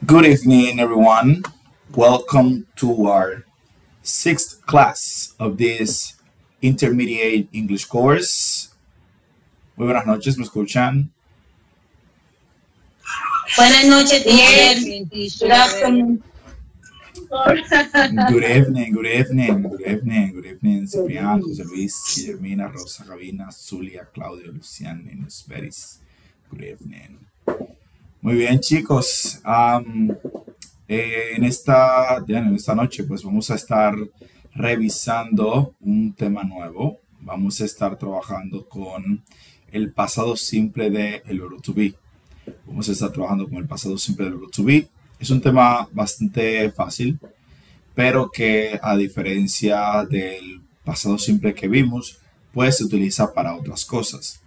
Good evening, everyone. Welcome to our sixth class of this intermediate English course. Muy buenas noches, ¿me escuchan? Buenas noches, teacher. Good afternoon. Good evening, good evening, good evening, good evening. Ciprián, José Luis, Guillermina, Rosa, Gabina, Zulia, Claudio, Lucián, Inés Beris. Good evening. Muy bien, chicos. En esta noche pues vamos a estar revisando un tema nuevo. Vamos a estar trabajando con el pasado simple de el verbo to be. Vamos a estar trabajando con el pasado simple del verbo to be. Es un tema bastante fácil, pero que a diferencia del pasado simple que vimos, pues se utiliza para otras cosas.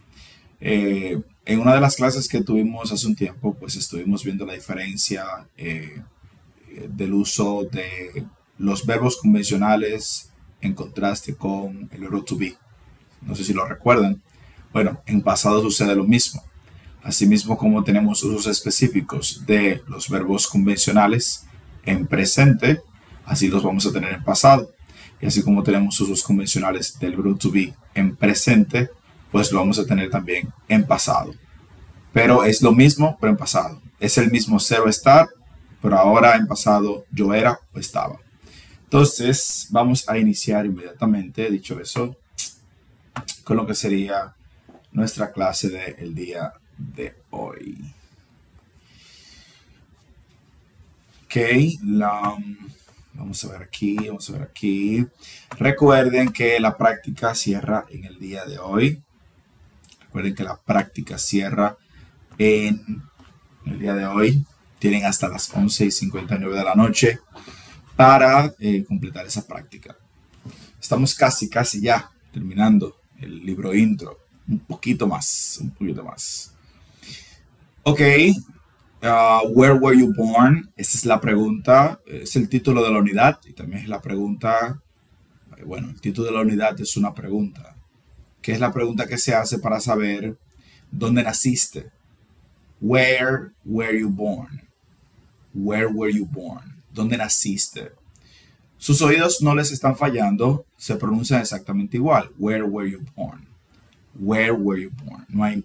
En una de las clases que tuvimos hace un tiempo, pues estuvimos viendo la diferencia del uso de los verbos convencionales en contraste con el verbo to be. No sé si lo recuerdan. Bueno, en pasado sucede lo mismo. Asimismo, como tenemos usos específicos de los verbos convencionales en presente, así los vamos a tener en pasado. Y así como tenemos usos convencionales del verbo to be en presente, pues lo vamos a tener también en pasado. Pero es lo mismo, pero en pasado. Es el mismo ser o estar, pero ahora en pasado yo era o estaba. Entonces, vamos a iniciar inmediatamente, dicho eso, con lo que sería nuestra clase del día de hoy. Ok, vamos a ver aquí. Recuerden que la práctica cierra en el día de hoy. Recuerden que la práctica cierra en el día de hoy. Tienen hasta las 11:59 de la noche para completar esa práctica. Estamos casi ya terminando el libro intro. Un poquito más. Ok. Where were you born? Esta es la pregunta. Es el título de la unidad y también es la pregunta. Bueno, el título de la unidad es una pregunta. ¿Qué es la pregunta que se hace para saber dónde naciste? Where were you born? Where were you born? ¿Dónde naciste? Sus oídos no les están fallando, se pronuncian exactamente igual. Where were you born? Where were you born?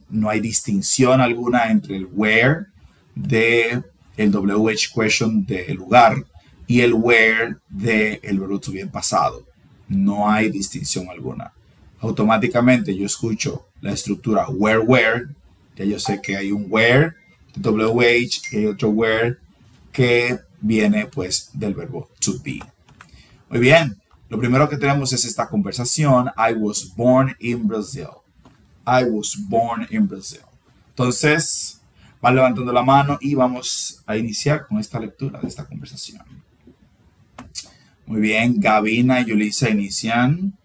No hay distinción alguna entre el where de el WH question del lugar y el where de el verbo to be en pasado. No hay distinción alguna. Automáticamente yo escucho la estructura where, ya yo sé que hay un where de WH y hay otro where que viene pues del verbo to be. Muy bien, lo primero que tenemos es esta conversación. I was born in Brazil. I was born in Brazil. Entonces, van levantando la mano y vamos a iniciar con esta lectura de esta conversación. Muy bien, Gabina y Yulisa inician.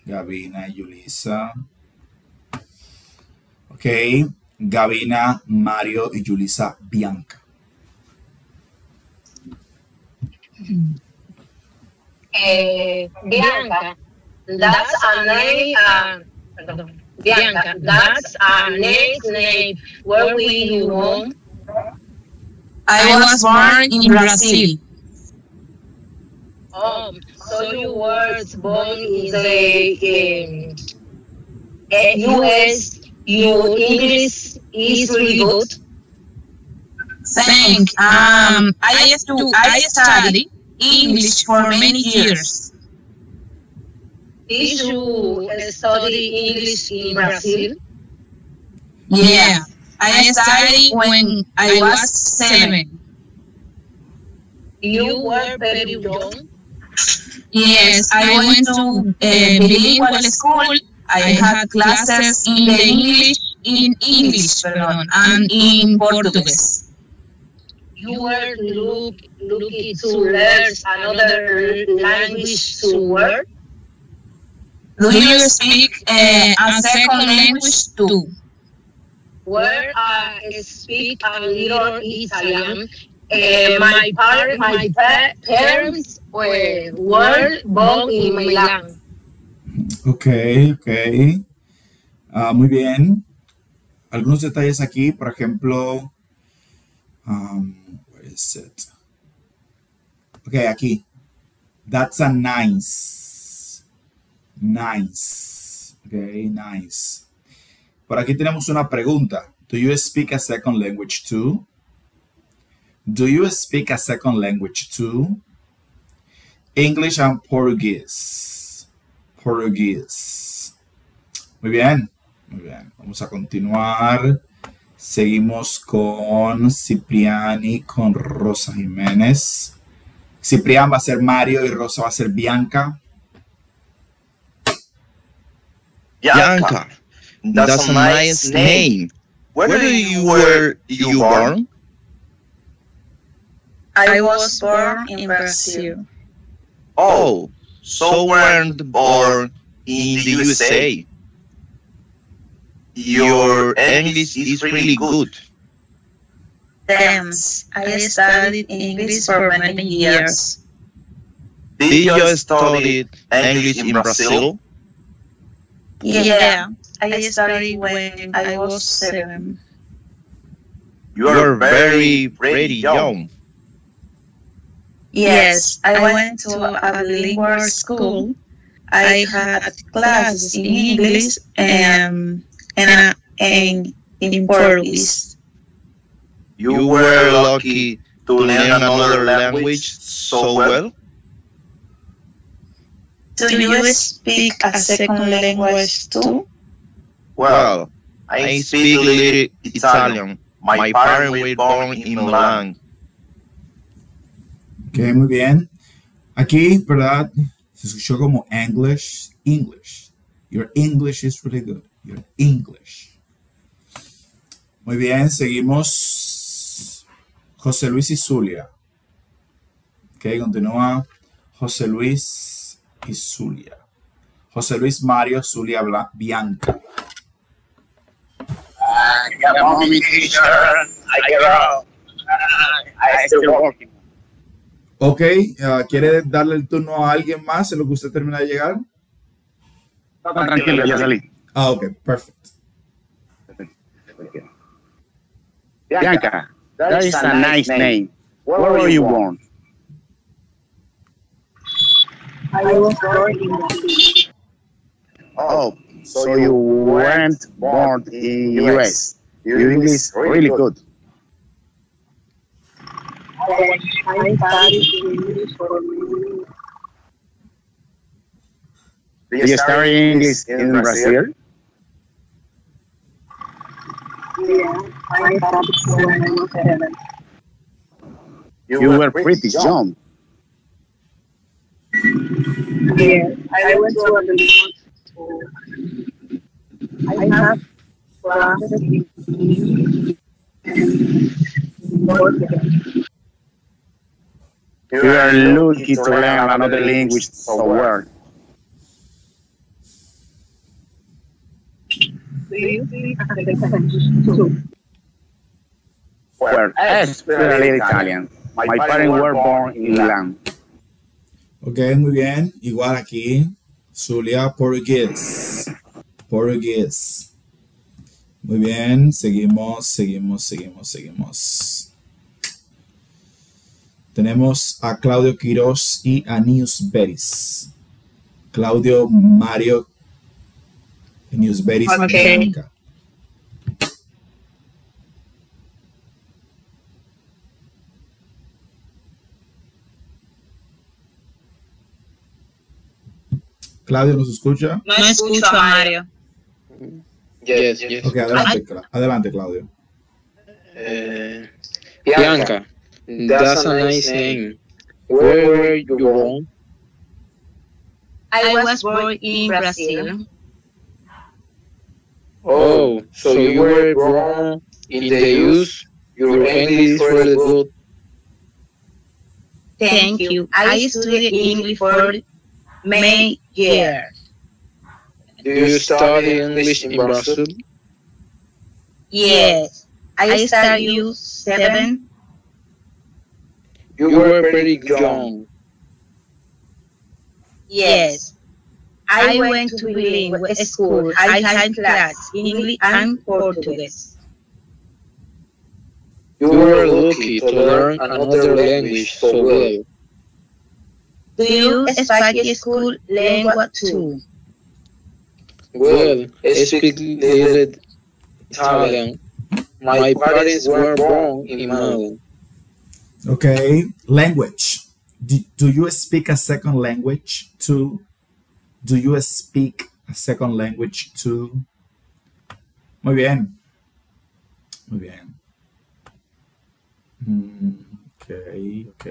Gabina y Yulisa. Ok, Gabina, Mario y Yulisa, Bianca. Bianca, that's a name. Bianca, that's a nice name. Where were you born? I was born in Brazil. So you were born in the US. Your English is really good. Thanks. I studied English for many years. Did you study English in Brazil? Yeah, I studied when I was 7. You were very young. Yes, I went to a bilingual school. I had classes in English, and in Portuguese. You were looking to learn another language to work. Do you speak a second language too? Where I speak a little Italian. My parents were born in Milan. Ok. Muy bien. Algunos detalles aquí, por ejemplo, is it? Okay, aquí. That's a nice. Nice. Okay, nice. Por aquí tenemos una pregunta. Do you speak a second language too? Do you speak a second language too? English and Portuguese. Portuguese. Muy bien. Muy bien. Vamos a continuar. Seguimos con Cipriani, con Rosa Jiménez. Ciprián va a ser Mario y Rosa va a ser Bianca. Bianca, that's a nice name. Where were you born? I was born in Brazil. Oh, so weren't born in the USA. Your English is really good. Thanks. I studied English for many years. Did you study English in Brazil? Yeah, I studied when I was 7. You are very young. Yes, I went to a bilingual school. I had classes in English and in Portuguese. You were lucky to learn another language so well. Do you speak a second language too? Well, I speak a little Italian. My parents were born in Milan. Ok, muy bien. Aquí, ¿verdad? Se escuchó como English. Your English is really good. Your English. Muy bien, seguimos. José Luis y Zulia. Ok, continúa José Luis y Zulia. José Luis, Mario, Zulia, Bianca. Mommy teacher, I get out. I still working. Ok, ¿quiere darle el turno a alguien más en lo que usted termina de llegar? No, tranquilo, ya salí. Ah, ok, perfect. Bianca, that is a nice name. Where were you born? I was born in Brazil. Oh, so you weren't born in US. Your English is really good. I studied English for many. Do you study English in Brazil? Yeah, I studied when I was 7. You were pretty young. Yeah, I went to a bilingual school. I have classes in English and Portuguese. You are lucky to learn another language so well. Do you speak a second language too? Well, I speak a little Italian. My parents were born in Milan. Ok, muy bien. Igual aquí. Zulia, Portugués. Portugués. Muy bien. Seguimos. Tenemos a Claudio Quiroz y a Newsberries. Claudio, Mario, Newsberries y Bianca. Claudio, ¿nos escucha? No escucho a Mario. Yes. Ok, adelante, Claudio. Bianca, that's a nice name. Where were you born? I was born in Brazil. Oh, so you were born in the US. Your English is really good. Thank you. I studied English for many years. Do you study English in Brazil? Yes, I studied 7. You were pretty young. Yes, I went to bilingual school. I had class English and Portuguese. You were lucky to learn another language so well. Do you speak school language too? Well, I speak little Italian. My parents were born in Milan. Okay, language. Do you speak a second language too? Do you speak a second language too? Muy bien. Muy bien. Ok, ok.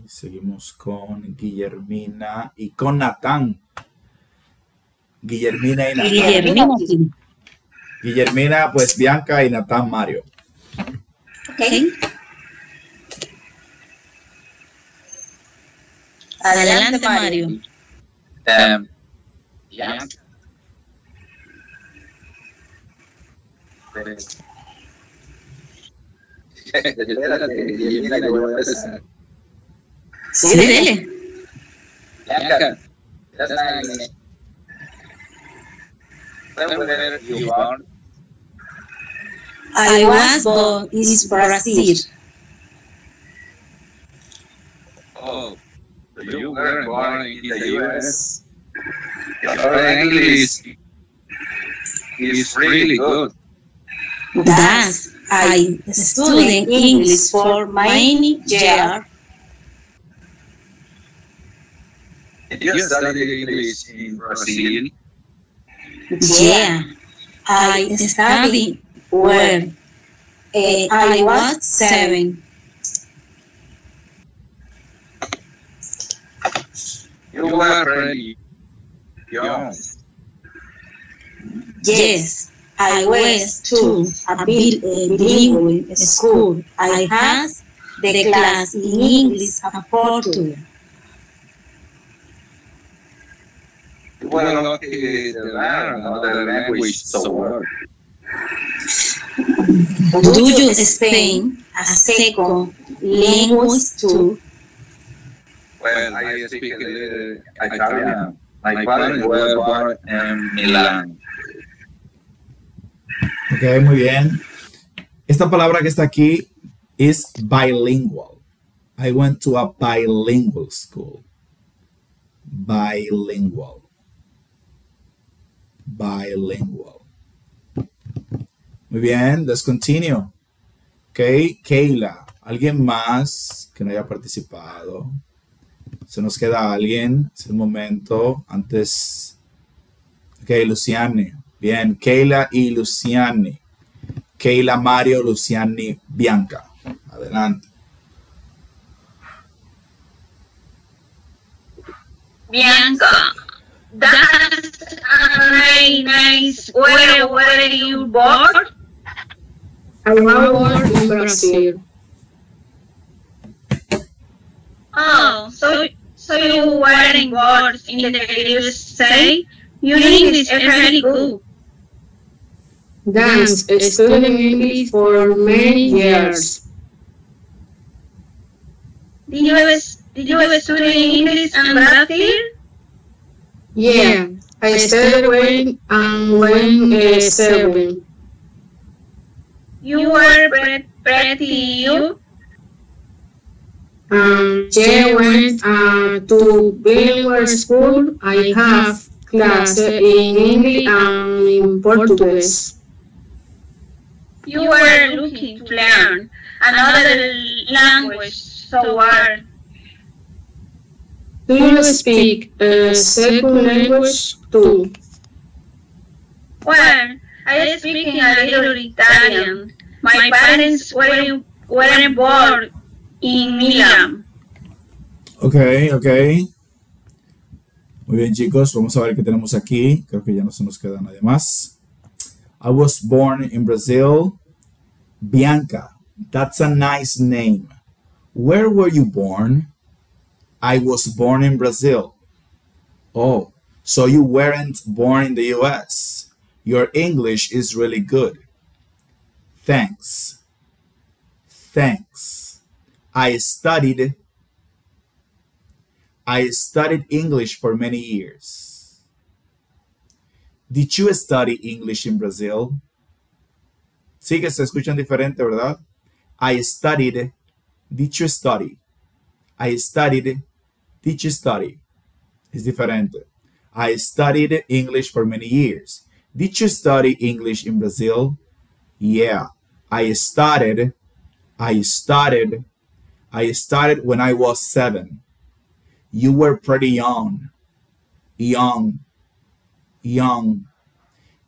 Seguimos con Guillermina y con Natán. Guillermina y Natán. Guillermina. Guillermina, pues Bianca y Natán Mario. Okay. Adelante, Mario. Yeah. Sí, dele. Bianca, where you born? I was born in Brazil. Oh, so you were born in the US. Your English is really good. Thus, I studied English for many years. Did you study English in Brazil? Yeah, I studied when I was 7. You were really young. Yes, I was to a bilingual school. I had the class in English and Portuguese. You were lucky to learn another language so well. Do you speak a second language too? Well, I speak a little Italian. My parents were born in Milan. Ok, muy bien. Esta palabra que está aquí es bilingual. I went to a bilingual school. Bilingual. Bilingual. Muy bien, let's continue. Ok, Keila. ¿Alguien más que no haya participado? Se nos queda alguien. Es el momento antes. Ok, Luciane. Bien, Keila y Luciane. Keila, Mario, Luciane, Bianca. Adelante. Bianca, that's a very nice. Where were you born? I was born in Brazil. Oh, so you weren't born in the USA? Your English is really good. Dance, studying English for many years. Did you ever study English in Brazil? Yeah, I studied when I was 7. You were pretty young. Yeah, went to bilingual school. I have classes in English and in Portuguese. You were looking to learn another language so well. Do you speak a second language too? Well, I speak a little Italian. My parents were born in Milan. Ok, ok. Muy bien, chicos. Vamos a ver qué tenemos aquí. Creo que ya no se nos queda nadie más. I was born in Brazil. Bianca, that's a nice name. Where were you born? I was born in Brazil. Oh, so you weren't born in the US. Your English is really good. Thanks. Thanks. I studied English for many years. Did you study English in Brazil? Sí que se escuchan diferente, ¿verdad? I studied, did you study? I studied, did you study? Es diferente. I studied English for many years. Did you study English in Brazil? Yeah, I started when I was 7. You were pretty young. Young.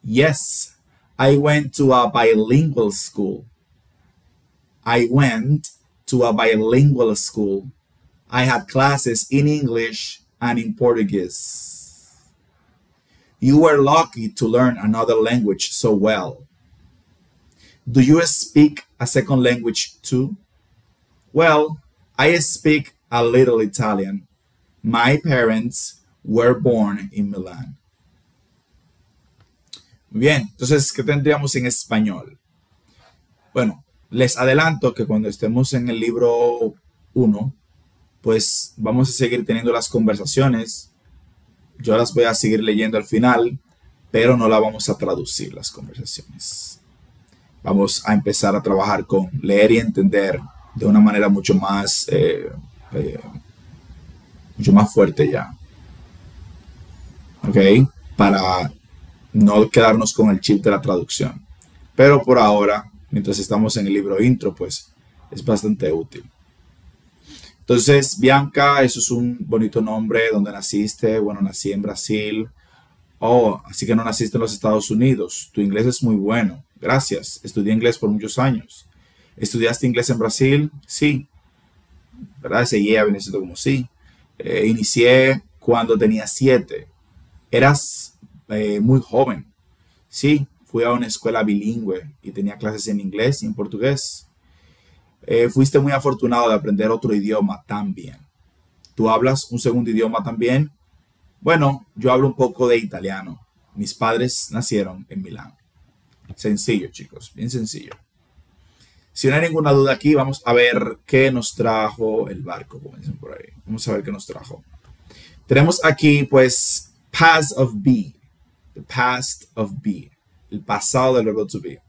Yes, I went to a bilingual school. I had classes in English and in Portuguese. You were lucky to learn another language so well. Do you speak a second language too? Well, I speak a little Italian. My parents were born in Milan. Bien, entonces, ¿qué tendríamos en español? Bueno, les adelanto que cuando estemos en el libro 1, pues vamos a seguir teniendo las conversaciones. Yo las voy a seguir leyendo al final, pero no las vamos a traducir las conversaciones. Vamos a empezar a trabajar con leer y entender de una manera mucho más fuerte ya. ¿Ok? Para no quedarnos con el chip de la traducción. Pero por ahora, mientras estamos en el libro intro, pues es bastante útil. Entonces, Bianca, eso es un bonito nombre. ¿Dónde naciste? Bueno, nací en Brasil. Oh, así que no naciste en los Estados Unidos. Tu inglés es muy bueno. Gracias. Estudié inglés por muchos años. ¿Estudiaste inglés en Brasil? Sí. ¿Verdad? Ese yeah viene siendo como sí. Inicié cuando tenía 7. Eras muy joven. Sí, fui a una escuela bilingüe y tenía clases en inglés y en portugués. Fuiste muy afortunado de aprender otro idioma también. ¿Tú hablas un segundo idioma también? Bueno, yo hablo un poco de italiano. Mis padres nacieron en Milán. Sencillo, chicos, bien sencillo. Si no hay ninguna duda aquí, vamos a ver qué nos trajo el barco, como dicen por ahí. Vamos a ver qué nos trajo. Tenemos aquí, pues, past of be. The past of be. El pasado del verbo to be.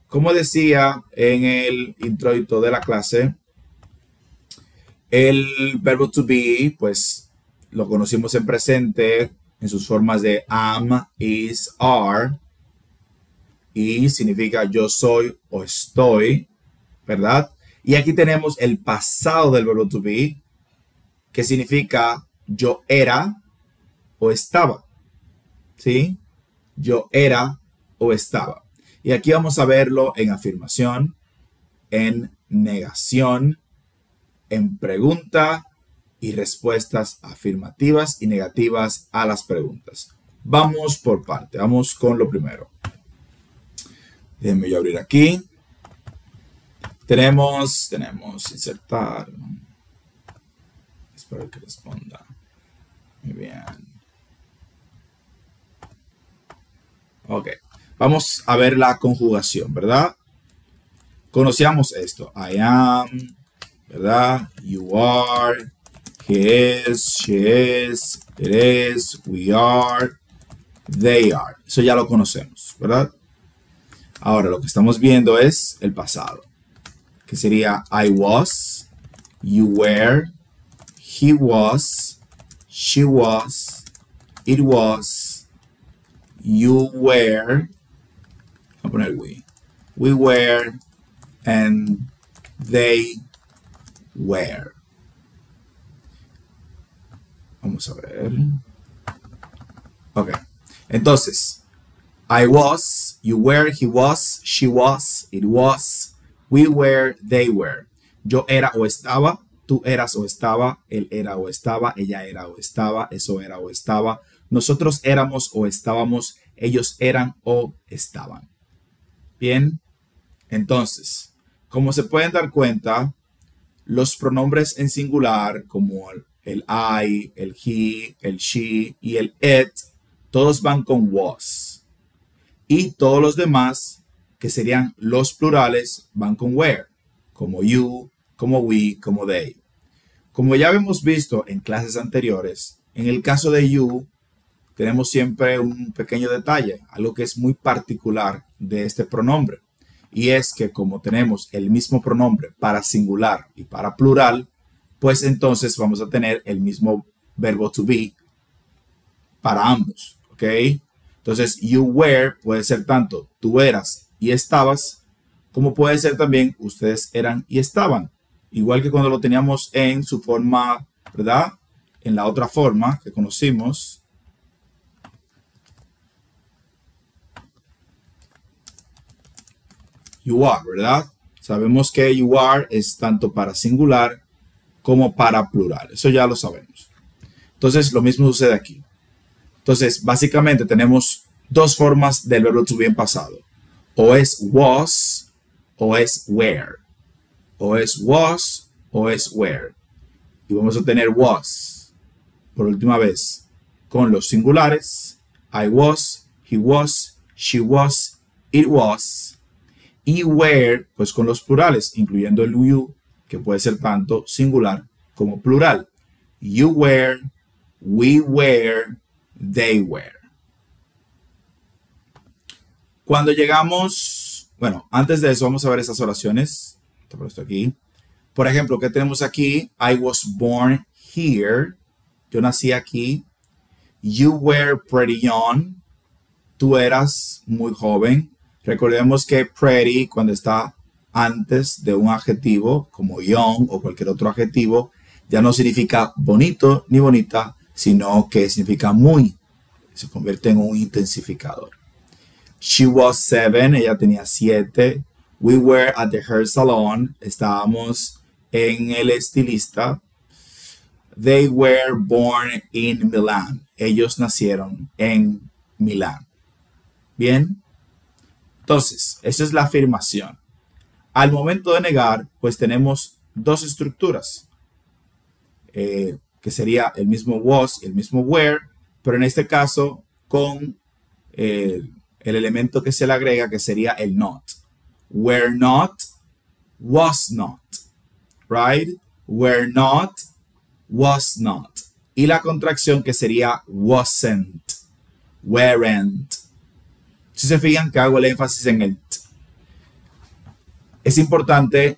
Como decía en el introito de la clase, el verbo to be, pues, lo conocimos en presente en sus formas de am, is, are. Y significa yo soy o estoy, ¿verdad? Y aquí tenemos el pasado del verbo to be, que significa yo era o estaba. ¿Sí? Yo era o estaba. Y aquí vamos a verlo en afirmación, en negación, en pregunta y respuestas afirmativas y negativas a las preguntas. Vamos por parte. Vamos con lo primero. Déjenme yo abrir aquí. Tenemos insertar. Espero que responda. Muy bien. Ok. Vamos a ver la conjugación, ¿verdad? Conocíamos esto. I am, ¿verdad? You are. He is, she is, it is, we are, they are. Eso ya lo conocemos, ¿verdad? Ahora lo que estamos viendo es el pasado, que sería I was, you were, he was, she was, it was, you were, voy a poner we were, and they were. Vamos a ver. Ok. Entonces, I was, you were, he was, she was, it was, we were, they were. Yo era o estaba, tú eras o estaba, él era o estaba, ella era o estaba, eso era o estaba, nosotros éramos o estábamos, ellos eran o estaban. Bien. Entonces, como se pueden dar cuenta, los pronombres en singular, como el I, el he, el she y el it, todos van con was. Y todos los demás, que serían los plurales, van con were, como you, como we, como they. Como ya hemos visto en clases anteriores, en el caso de you, tenemos siempre un pequeño detalle, algo que es muy particular de este pronombre. Y es que como tenemos el mismo pronombre para singular y para plural, pues entonces vamos a tener el mismo verbo to be para ambos, ¿ok? Entonces, you were puede ser tanto tú eras y estabas, como puede ser también ustedes eran y estaban. Igual que cuando lo teníamos en su forma, ¿verdad? En la otra forma que conocimos. You are, ¿verdad? Sabemos que you are es tanto para singular como para plural. Eso ya lo sabemos. Entonces, lo mismo sucede aquí. Entonces, básicamente tenemos dos formas del verbo to be en pasado. O es was o es were. O es was o es were. Y vamos a tener was por última vez con los singulares. I was, he was, she was, it was. Y were pues con los plurales, incluyendo el you, que puede ser tanto singular como plural. You were, we were, they were. Cuando llegamos, bueno, antes de eso vamos a ver esas oraciones. Te pongo esto aquí. Por ejemplo, ¿qué tenemos aquí? I was born here. Yo nací aquí. You were pretty young. Tú eras muy joven. Recordemos que pretty, cuando está antes de un adjetivo, como young o cualquier otro adjetivo, ya no significa bonito ni bonita, sino que significa muy. Se convierte en un intensificador. She was 7, ella tenía 7. We were at the hair salon, estábamos en el estilista. They were born in Milan, ellos nacieron en Milán. Bien, entonces, esa es la afirmación. Al momento de negar, pues tenemos dos estructuras, que sería el mismo was y el mismo were, pero en este caso con el elemento que se le agrega, que sería el not. Were not, was not, right? Were not, was not. Y la contracción que sería wasn't, weren't. Si se fijan que hago el énfasis en el t. Es importante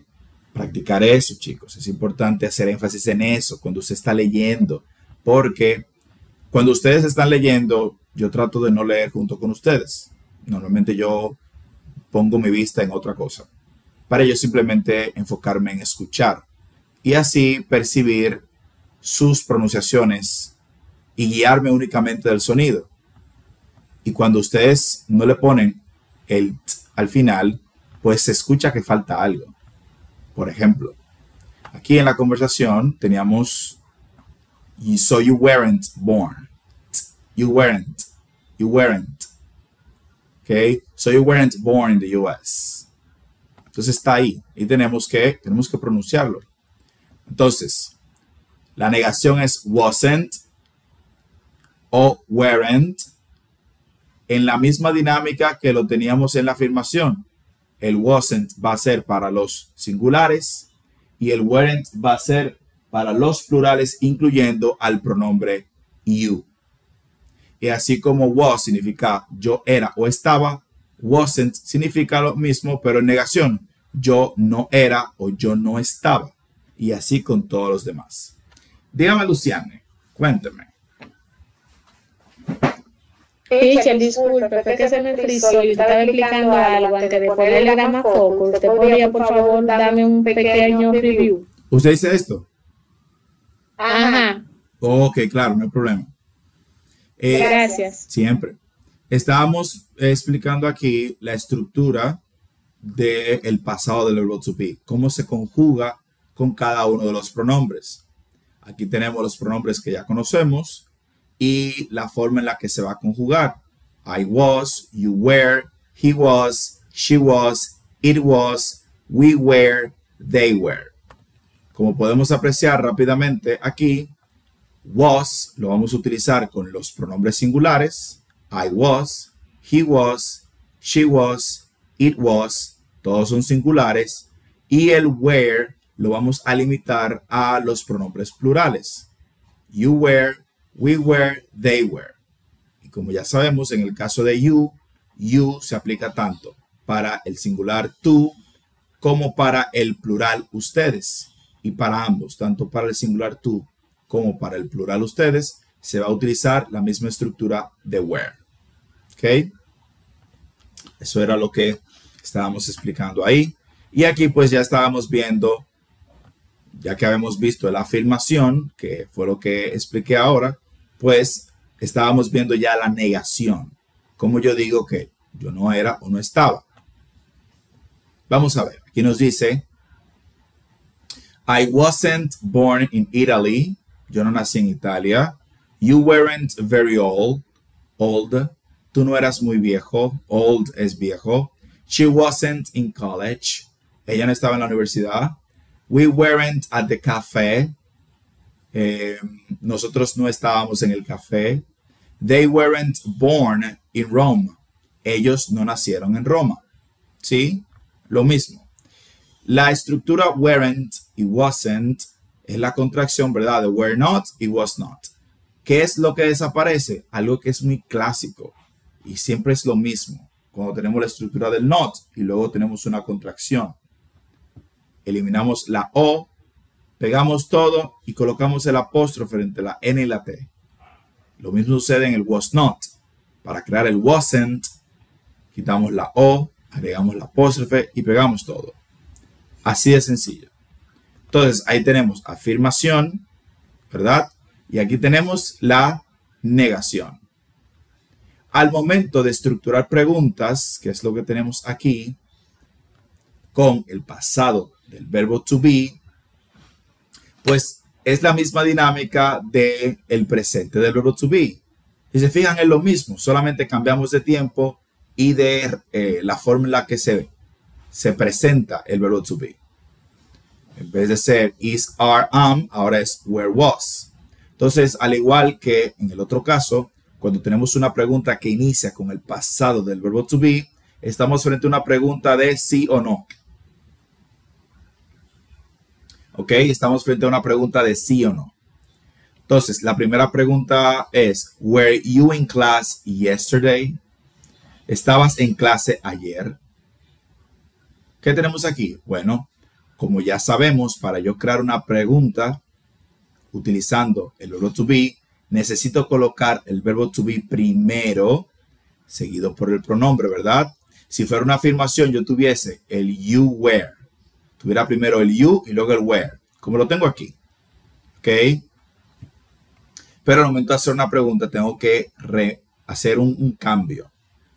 practicar eso, chicos. Es importante hacer énfasis en eso cuando usted está leyendo. Porque cuando ustedes están leyendo, yo trato de no leer junto con ustedes. Normalmente yo pongo mi vista en otra cosa. Para yo simplemente enfocarme en escuchar. Y así percibir sus pronunciaciones y guiarme únicamente del sonido. Y cuando ustedes no le ponen el t al final, pues se escucha que falta algo. Por ejemplo, aquí en la conversación teníamos so you weren't born. You weren't. You weren't. Okay? So you weren't born in the US. Entonces está ahí. Y tenemos que pronunciarlo. Entonces, la negación es wasn't o weren't. En la misma dinámica que lo teníamos en la afirmación. El wasn't va a ser para los singulares y el weren't va a ser para los plurales, incluyendo al pronombre you. Y así como was significa yo era o estaba, wasn't significa lo mismo, pero en negación. Yo no era o yo no estaba. Y así con todos los demás. Dígame, Luciane, cuénteme. Teacher, disculpe, fue que se me frizó. Yo estaba explicando algo antes de ponerle el gamma foco. ¿Usted podría, por favor, darme un pequeño review? ¿Usted dice esto? Ajá. Ok, claro, no hay problema. Gracias. Siempre. Estábamos explicando aquí la estructura del pasado del verbo to be. Cómo se conjuga con cada uno de los pronombres. Aquí tenemos los pronombres que ya conocemos y la forma en la que se va a conjugar. I was, you were, he was, she was, it was, we were, they were. Como podemos apreciar rápidamente aquí, was lo vamos a utilizar con los pronombres singulares. I was, he was, she was, it was, todos son singulares. Y el were lo vamos a limitar a los pronombres plurales. You were, we were, they were. Y como ya sabemos, en el caso de you se aplica tanto para el singular tú como para el plural ustedes. Y para ambos, tanto para el singular tú como para el plural ustedes, se va a utilizar la misma estructura de where. ¿Ok? Eso era lo que estábamos explicando ahí. Y aquí pues ya estábamos viendo, ya que habíamos visto la afirmación, que fue lo que expliqué ahora, pues estábamos viendo ya la negación. Como yo digo que yo no era o no estaba. Vamos a ver, aquí nos dice, I wasn't born in Italy. Yo no nací en Italia. You weren't very old. Tú no eras muy viejo. Old es viejo. She wasn't in college. Ella no estaba en la universidad. We weren't at the cafe. Nosotros no estábamos en el café. They weren't born in Rome. Ellos no nacieron en Roma. ¿Sí? Lo mismo. La estructura weren't y wasn't es la contracción, ¿verdad? De were not y was not. ¿Qué es lo que desaparece? Algo que es muy clásico y siempre es lo mismo. Cuando tenemos la estructura del not y luego tenemos una contracción. Eliminamos la O, pegamos todo y colocamos el apóstrofe entre la N y la T. Lo mismo sucede en el was not. Para crear el wasn't, quitamos la O, agregamos la apóstrofe y pegamos todo. Así de sencillo. Entonces, ahí tenemos afirmación, ¿verdad? Y aquí tenemos la negación. Al momento de estructurar preguntas, que es lo que tenemos aquí, con el pasado del verbo to be, pues es la misma dinámica del presente del verbo to be. Si se fijan, es lo mismo, solamente cambiamos de tiempo y de la forma en la que se presenta el verbo to be. En vez de ser is, are, am, ahora es where, was. Entonces, al igual que en el otro caso, cuando tenemos una pregunta que inicia con el pasado del verbo to be, estamos frente a una pregunta de sí o no. ¿Ok? Estamos frente a una pregunta de sí o no. Entonces, la primera pregunta es, were you in class yesterday? ¿Estabas en clase ayer? ¿Qué tenemos aquí? Bueno, como ya sabemos, para yo crear una pregunta utilizando el verbo to be, necesito colocar el verbo to be primero, seguido por el pronombre, ¿verdad? Si fuera una afirmación, yo tuviese el you were. Tuviera primero el you y luego el where, como lo tengo aquí. ¿Ok? Pero al momento de hacer una pregunta, tengo que hacer un cambio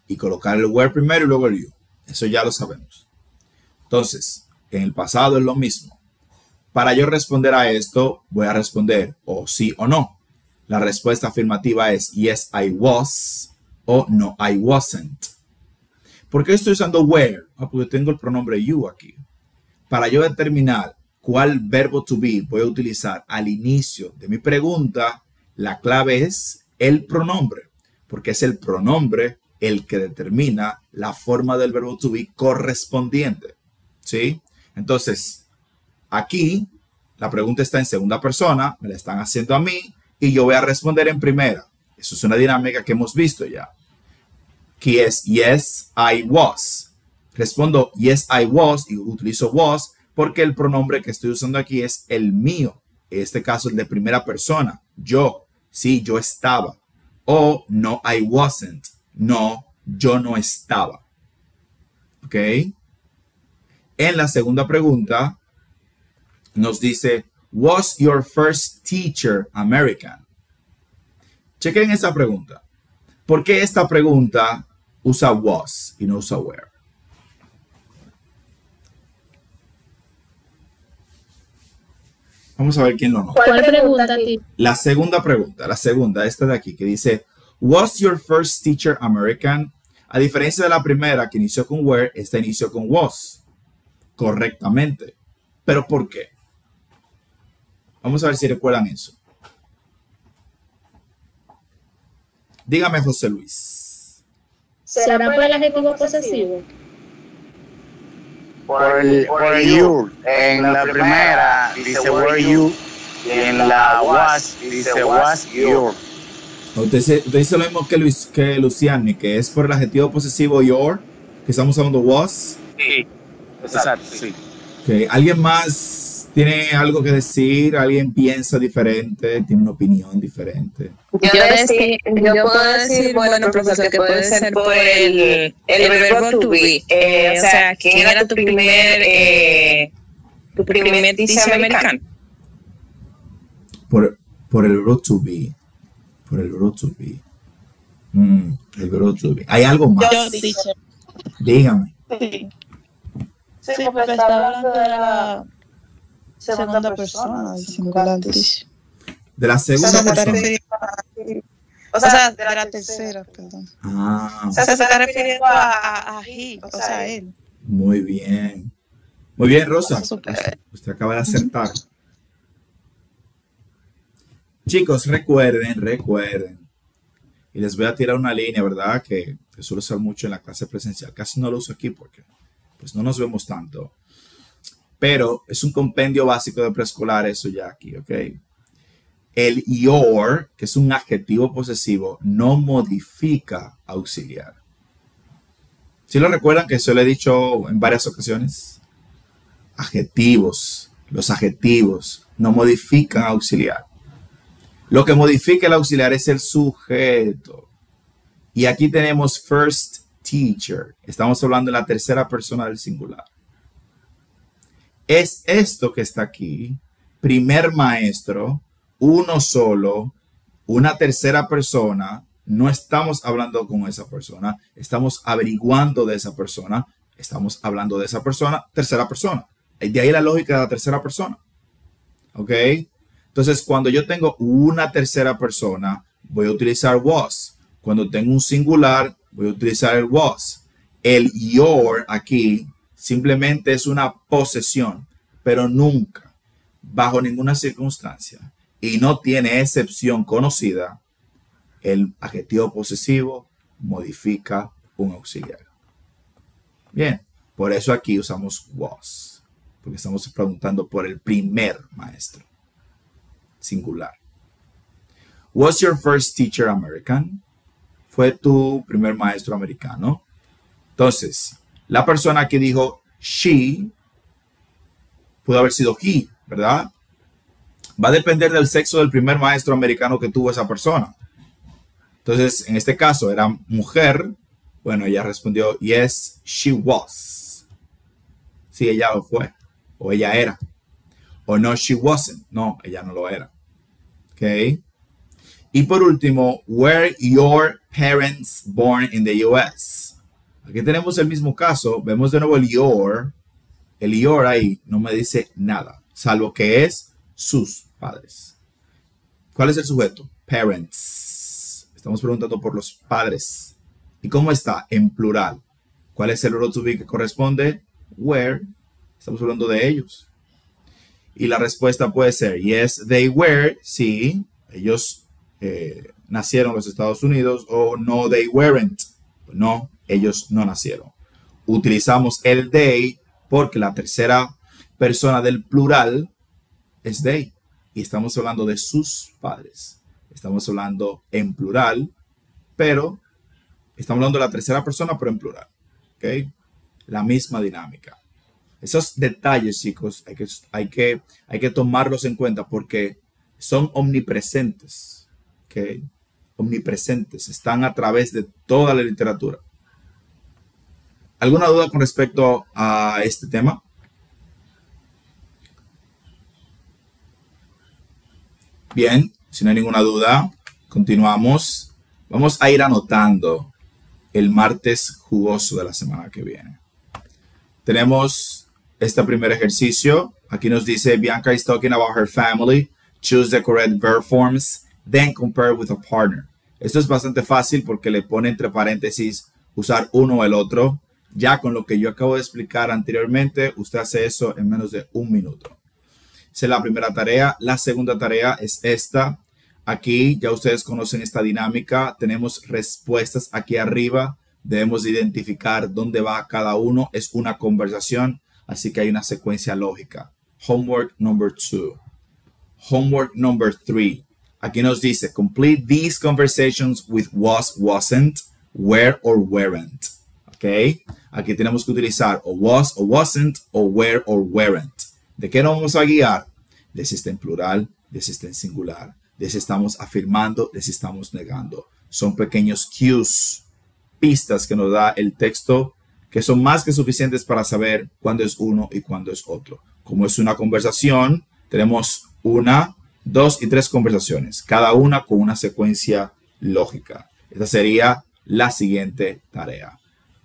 y colocar el where primero y luego el you. Eso ya lo sabemos. Entonces, en el pasado es lo mismo. Para yo responder a esto, voy a responder o sí o no. La respuesta afirmativa es yes, I was o no, I wasn't. ¿Por qué estoy usando where? Porque tengo el pronombre you aquí. Para yo determinar cuál verbo to be voy a utilizar al inicio de mi pregunta, la clave es el pronombre, porque es el pronombre el que determina la forma del verbo to be correspondiente. ¿Sí? Entonces, aquí la pregunta está en segunda persona, me la están haciendo a mí y yo voy a responder en primera. Eso es una dinámica que hemos visto ya. Que es yes, I was. Respondo yes, I was y utilizo was porque el pronombre que estoy usando aquí es el mío. En este caso, el de primera persona. Yo. Sí, yo estaba. O no, I wasn't. No, yo no estaba. ¿Ok? En la segunda pregunta nos dice, was your first teacher American? Chequen esa pregunta. ¿Por qué esta pregunta usa was y no usa where? Vamos a ver quién lo nota. ¿Cuál pregunta, tío? La segunda pregunta, esta de aquí, que dice, was your first teacher American? A diferencia de la primera, que inició con where, esta inició con was. Correctamente. ¿Pero por qué? Vamos a ver si recuerdan eso. Dígame, José Luis. ¿Será por el adjetivo posesivo? Por el you. En la primera dice were you. Y en la was dice was your. Usted dice lo mismo que Luciani, que es por el adjetivo posesivo your, que estamos hablando was. Sí, exacto, sí. Okay. ¿Alguien más tiene algo que decir? ¿Alguien piensa diferente? ¿Tiene una opinión diferente? Yo puedo decir, bueno, profesor, que puede ser por el verbo to be. O sea, ¿quién era tu primer teacher americano? Por el verbo to be. Por el verbo to be. El verbo to be. ¿Hay algo más? Yo, teacher. Dígame. Sí, porque estaba hablando de la segunda persona del singular, teacher. De la segunda persona. O sea, de la tercera, perdón. Ah, O sea, se está refiriendo a he, o sea, a él. muy bien. Muy bien, Rosa. Usted acaba de acertar. Chicos, recuerden. Y les voy a tirar una línea, ¿verdad? Que suelo usar mucho en la clase presencial. Casi no lo uso aquí porque pues no nos vemos tanto. Pero es un compendio básico de preescolar eso ya aquí, ¿ok? El your, que es un adjetivo posesivo, no modifica auxiliar. ¿Sí lo recuerdan que eso lo he dicho en varias ocasiones? Adjetivos. Los adjetivos no modifican auxiliar. Lo que modifica el auxiliar es el sujeto. Y aquí tenemos first teacher. Estamos hablando de la tercera persona del singular. Es esto que está aquí. Primer maestro, uno solo, una tercera persona. No estamos hablando con esa persona. Estamos averiguando de esa persona. Estamos hablando de esa persona, tercera persona. De ahí la lógica de la tercera persona. ¿Ok? Entonces, cuando yo tengo una tercera persona, voy a utilizar was. Cuando tengo un singular, voy a utilizar el was. El your aquí simplemente es una posesión, pero nunca, bajo ninguna circunstancia, y no tiene excepción conocida, el adjetivo posesivo modifica un auxiliar. Bien, por eso aquí usamos was, porque estamos preguntando por el primer maestro. Singular. Was your first teacher American? ¿Fue tu primer maestro americano? Entonces, la persona que dijo she pudo haber sido he, ¿verdad? Va a depender del sexo del primer maestro americano que tuvo esa persona. Entonces, en este caso era mujer. Bueno, ella respondió yes, she was. Sí, ella lo fue. O ella era. O no, she wasn't. No, ella no lo era. ¿Ok? Y por último, were your parents born in the US? Aquí tenemos el mismo caso. Vemos de nuevo el your. El your ahí no me dice nada, salvo que es sus padres. ¿Cuál es el sujeto? Parents. Estamos preguntando por los padres. ¿Y cómo está? En plural. ¿Cuál es el verbo to be que corresponde? Were. Estamos hablando de ellos. Y la respuesta puede ser yes, they were. Sí, ellos nacieron en los Estados Unidos. O no, they weren't. No, ellos no nacieron. Utilizamos el they porque la tercera persona del plural es they. Y estamos hablando de sus padres. Estamos hablando en plural, pero estamos hablando de la tercera persona, pero en plural. ¿Ok? La misma dinámica. Esos detalles, chicos, hay que tomarlos en cuenta porque son omnipresentes. ¿Ok? Omnipresentes. Están a través de toda la literatura. ¿Alguna duda con respecto a este tema? Bien, si no hay ninguna duda, continuamos. Vamos a ir anotando el martes jugoso de la semana que viene. Tenemos este primer ejercicio. Aquí nos dice, Bianca is talking about her family. Choose the correct verb forms, then compare with a partner. Esto es bastante fácil porque le pone entre paréntesis usar uno o el otro. Ya con lo que yo acabo de explicar anteriormente, usted hace eso en menos de un minuto. Esa es la primera tarea. La segunda tarea es esta. Aquí ya ustedes conocen esta dinámica. Tenemos respuestas aquí arriba. Debemos identificar dónde va cada uno. Es una conversación, así que hay una secuencia lógica. Homework number 2. Homework number 3. Aquí nos dice, complete these conversations with was, wasn't, were or weren't. ¿Ok? Aquí tenemos que utilizar o was o wasn't o were or weren't. ¿De qué nos vamos a guiar? De si está en plural, de si está en singular, de si estamos afirmando, de si estamos negando. Son pequeños cues, pistas que nos da el texto que son más que suficientes para saber cuándo es uno y cuándo es otro. Como es una conversación, tenemos 1, 2 y 3 conversaciones, cada una con una secuencia lógica. Esta sería la siguiente tarea.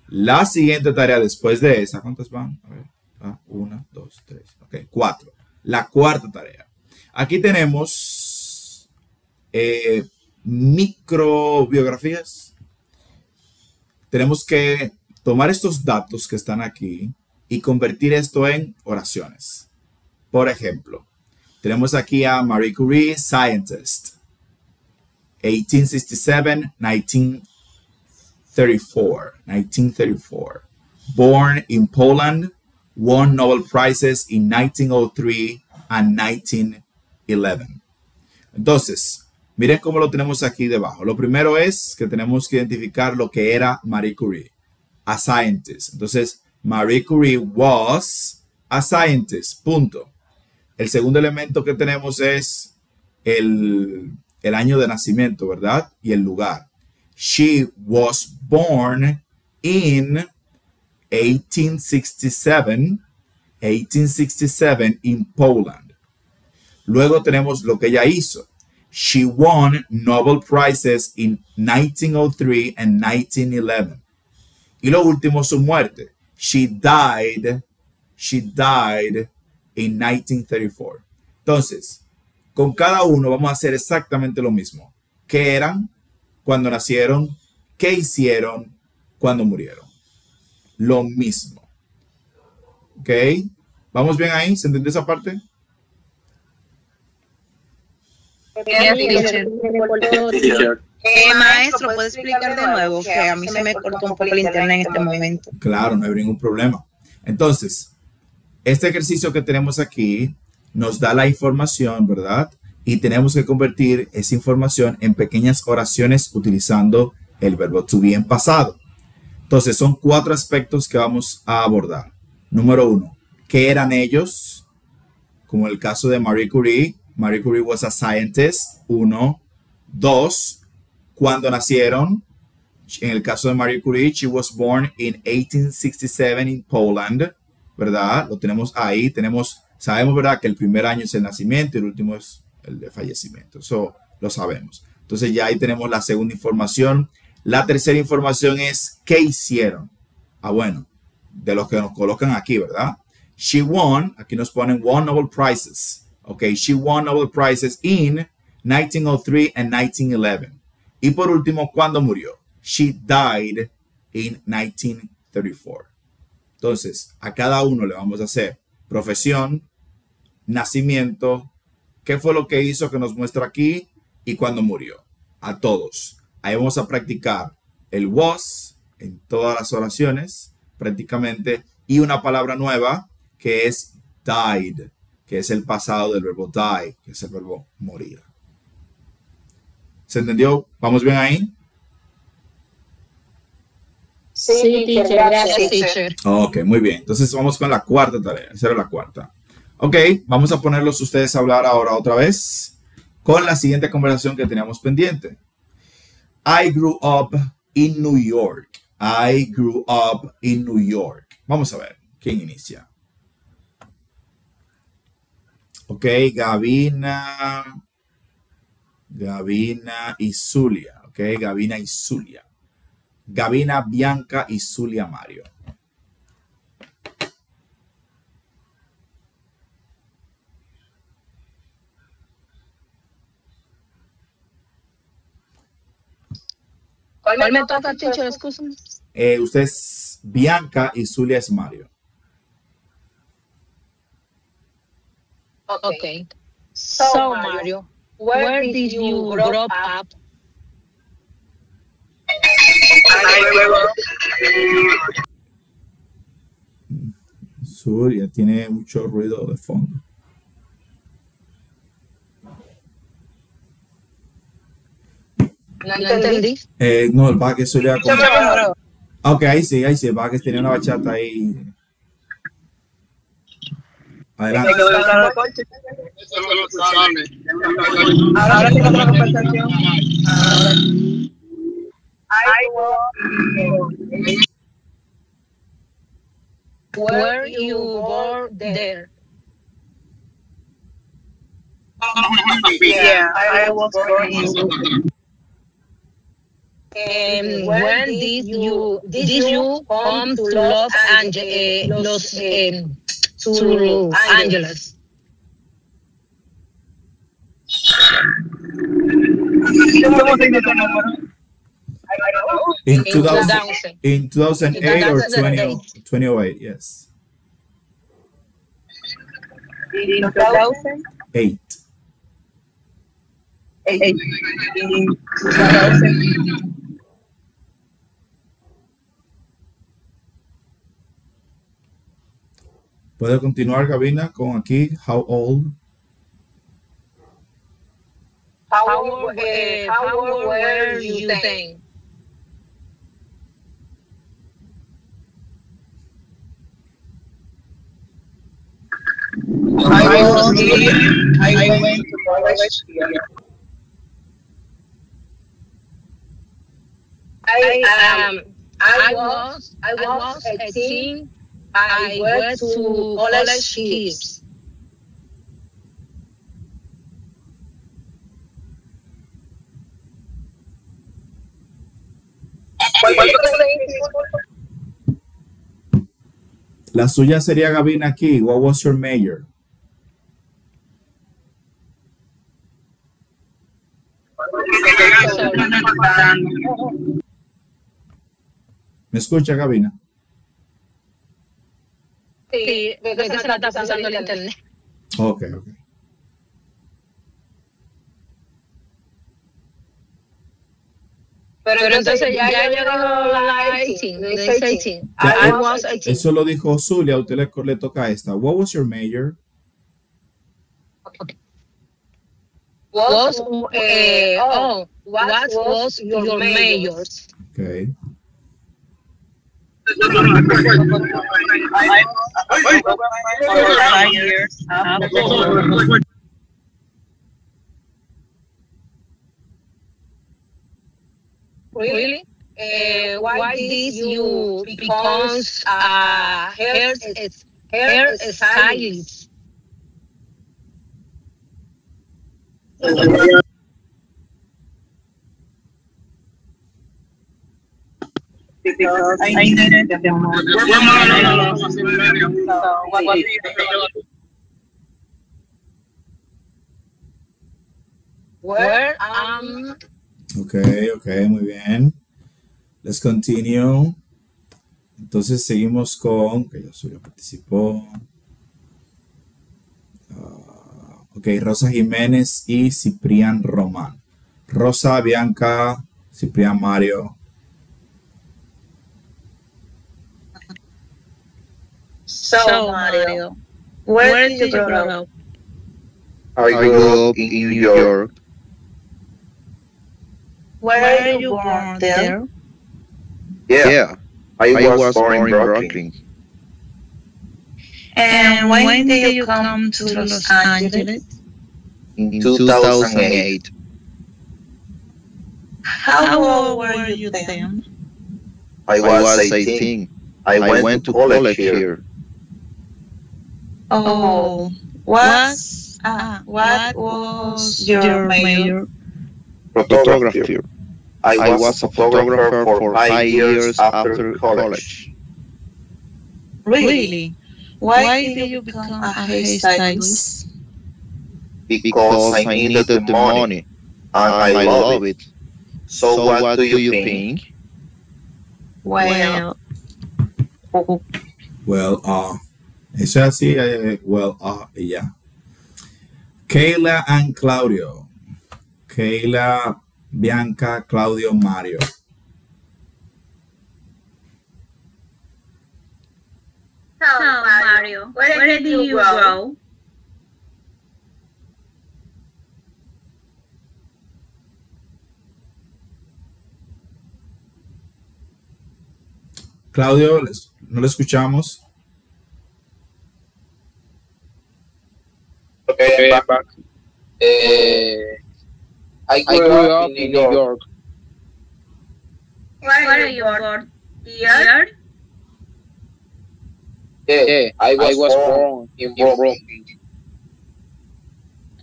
La siguiente tarea después de esa, ¿cuántas van? A ver, 1, 2, 3, ok, 4. La cuarta tarea. Aquí tenemos microbiografías. Tenemos que tomar estos datos que están aquí y convertir esto en oraciones. Por ejemplo, tenemos aquí a Marie Curie, scientist, 1934. Born in Poland, won Nobel Prizes in 1903 and 1911. Entonces, miren cómo lo tenemos aquí debajo. Lo primero es que tenemos que identificar lo que era Marie Curie, a scientist. Entonces, Marie Curie was a scientist, punto. El segundo elemento que tenemos es el año de nacimiento, ¿verdad? Y el lugar. She was born in 1867 in Poland. Luego tenemos lo que ella hizo. She won Nobel Prizes in 1903 and 1911. Y lo último, su muerte. She died in 1934. Entonces, con cada uno vamos a hacer exactamente lo mismo. ¿Qué eran cuando nacieron? ¿Qué hicieron cuando murieron? Lo mismo. ¿Ok? ¿Vamos bien ahí? ¿Se entendió esa parte? Maestro, ¿puede explicar de nuevo? Que a mí se me cortó un poco el internet en este momento. Claro, no hay ningún problema. Entonces, este ejercicio que tenemos aquí nos da la información, ¿verdad? Y tenemos que convertir esa información en pequeñas oraciones utilizando el verbo to be en pasado. Entonces, son 4 aspectos que vamos a abordar. Número 1, ¿qué eran ellos? Como el caso de Marie Curie. Marie Curie was a scientist. 1. 2, ¿cuándo nacieron? En el caso de Marie Curie, she was born in 1867 in Poland, ¿verdad? Lo tenemos ahí. Sabemos, ¿verdad? Que el primer año es el nacimiento y el último es el de fallecimiento. Eso lo sabemos. Entonces ya ahí tenemos la segunda información. La tercera información es ¿qué hicieron? Bueno, de los que nos colocan aquí, ¿verdad? She won, aquí nos ponen won Nobel Prizes. Ok, she won Nobel Prizes in 1903 and 1911. Y por último, ¿cuándo murió? She died in 1934. Entonces, a cada uno le vamos a hacer profesión, nacimiento, qué fue lo que hizo que nos muestra aquí y cuándo murió. A todos. Ahí vamos a practicar el was en todas las oraciones, prácticamente, y una palabra nueva que es died, que es el pasado del verbo die, que es el verbo morir. ¿Se entendió? ¿Vamos bien ahí? Sí, teacher, Gracias, teacher. Ok, muy bien. Entonces vamos con la cuarta tarea. Esa era la cuarta. Ok, vamos a ponerlos ustedes a hablar ahora otra vez con la siguiente conversación que teníamos pendiente. I grew up in New York. I grew up in New York. Vamos a ver. ¿Quién inicia? Ok, Gavina y Zulia. Ok, Gavina y Zulia. Gavina, Bianca y Zulia Mario. ¿Cuál me toca, teacher? Excúsame. Usted es Bianca y Zulia es Mario. Okay. So, Mario, where did you grow up? Zulia tiene mucho ruido de fondo. No entendí. No, el que Zulia. Ok, ahí sí, va que tenía una bachata ahí. Adelante. Ahora tengo otra conversación. Were you born there? Yeah, I was born in And when did you come to Los Angeles? In In 2000, 2000. in 2008 or 2008. 2008, yes. in 2008. 8. In 2000. ¿Puedo continuar, Gabina, con aquí? How old? How old were you then? I was here. I went to college here. I was 18. I went to college kids. La suya sería, Gabina, aquí. What was your major? ¿Me escucha, Gabina? Sí, ¿de qué se está usando el internet? Ok. Pero entonces ya yo digo la 18. I was 18. Eso lo dijo Zulia, a usted le toca esta. What was your major? What was your major? Okay. Really? Why did you become hair stylist? Because I needed the money. So what was it? Where Ok, muy bien. Let's continue. Entonces seguimos con, que ya Zulia participó. Ok, Rosa Jiménez y Ciprián Román. Rosa, Bianca, Ciprián, Mario. So Mario, where did you grow up? I grew up in New York. Where are you born there? Yeah, I was born in Brooklyn. And when did you come to Los Angeles? In 2008. How old were you then? I was 18. I went to college here. Oh, what was your major? Photography. I was a photographer for 5 years after college. Really? Why did you become a hairstylist? Because I needed the money, and I love it. So what do you think? Well, Eso es así, y ya. Kayla and Claudio. Kayla, Bianca, Claudio, Mario. So, Mario, where did you grow? Claudio, no lo escuchamos. Okay, I'm back. I grew up in New York. Where are you born? Here? Yeah, I was born in Brooklyn.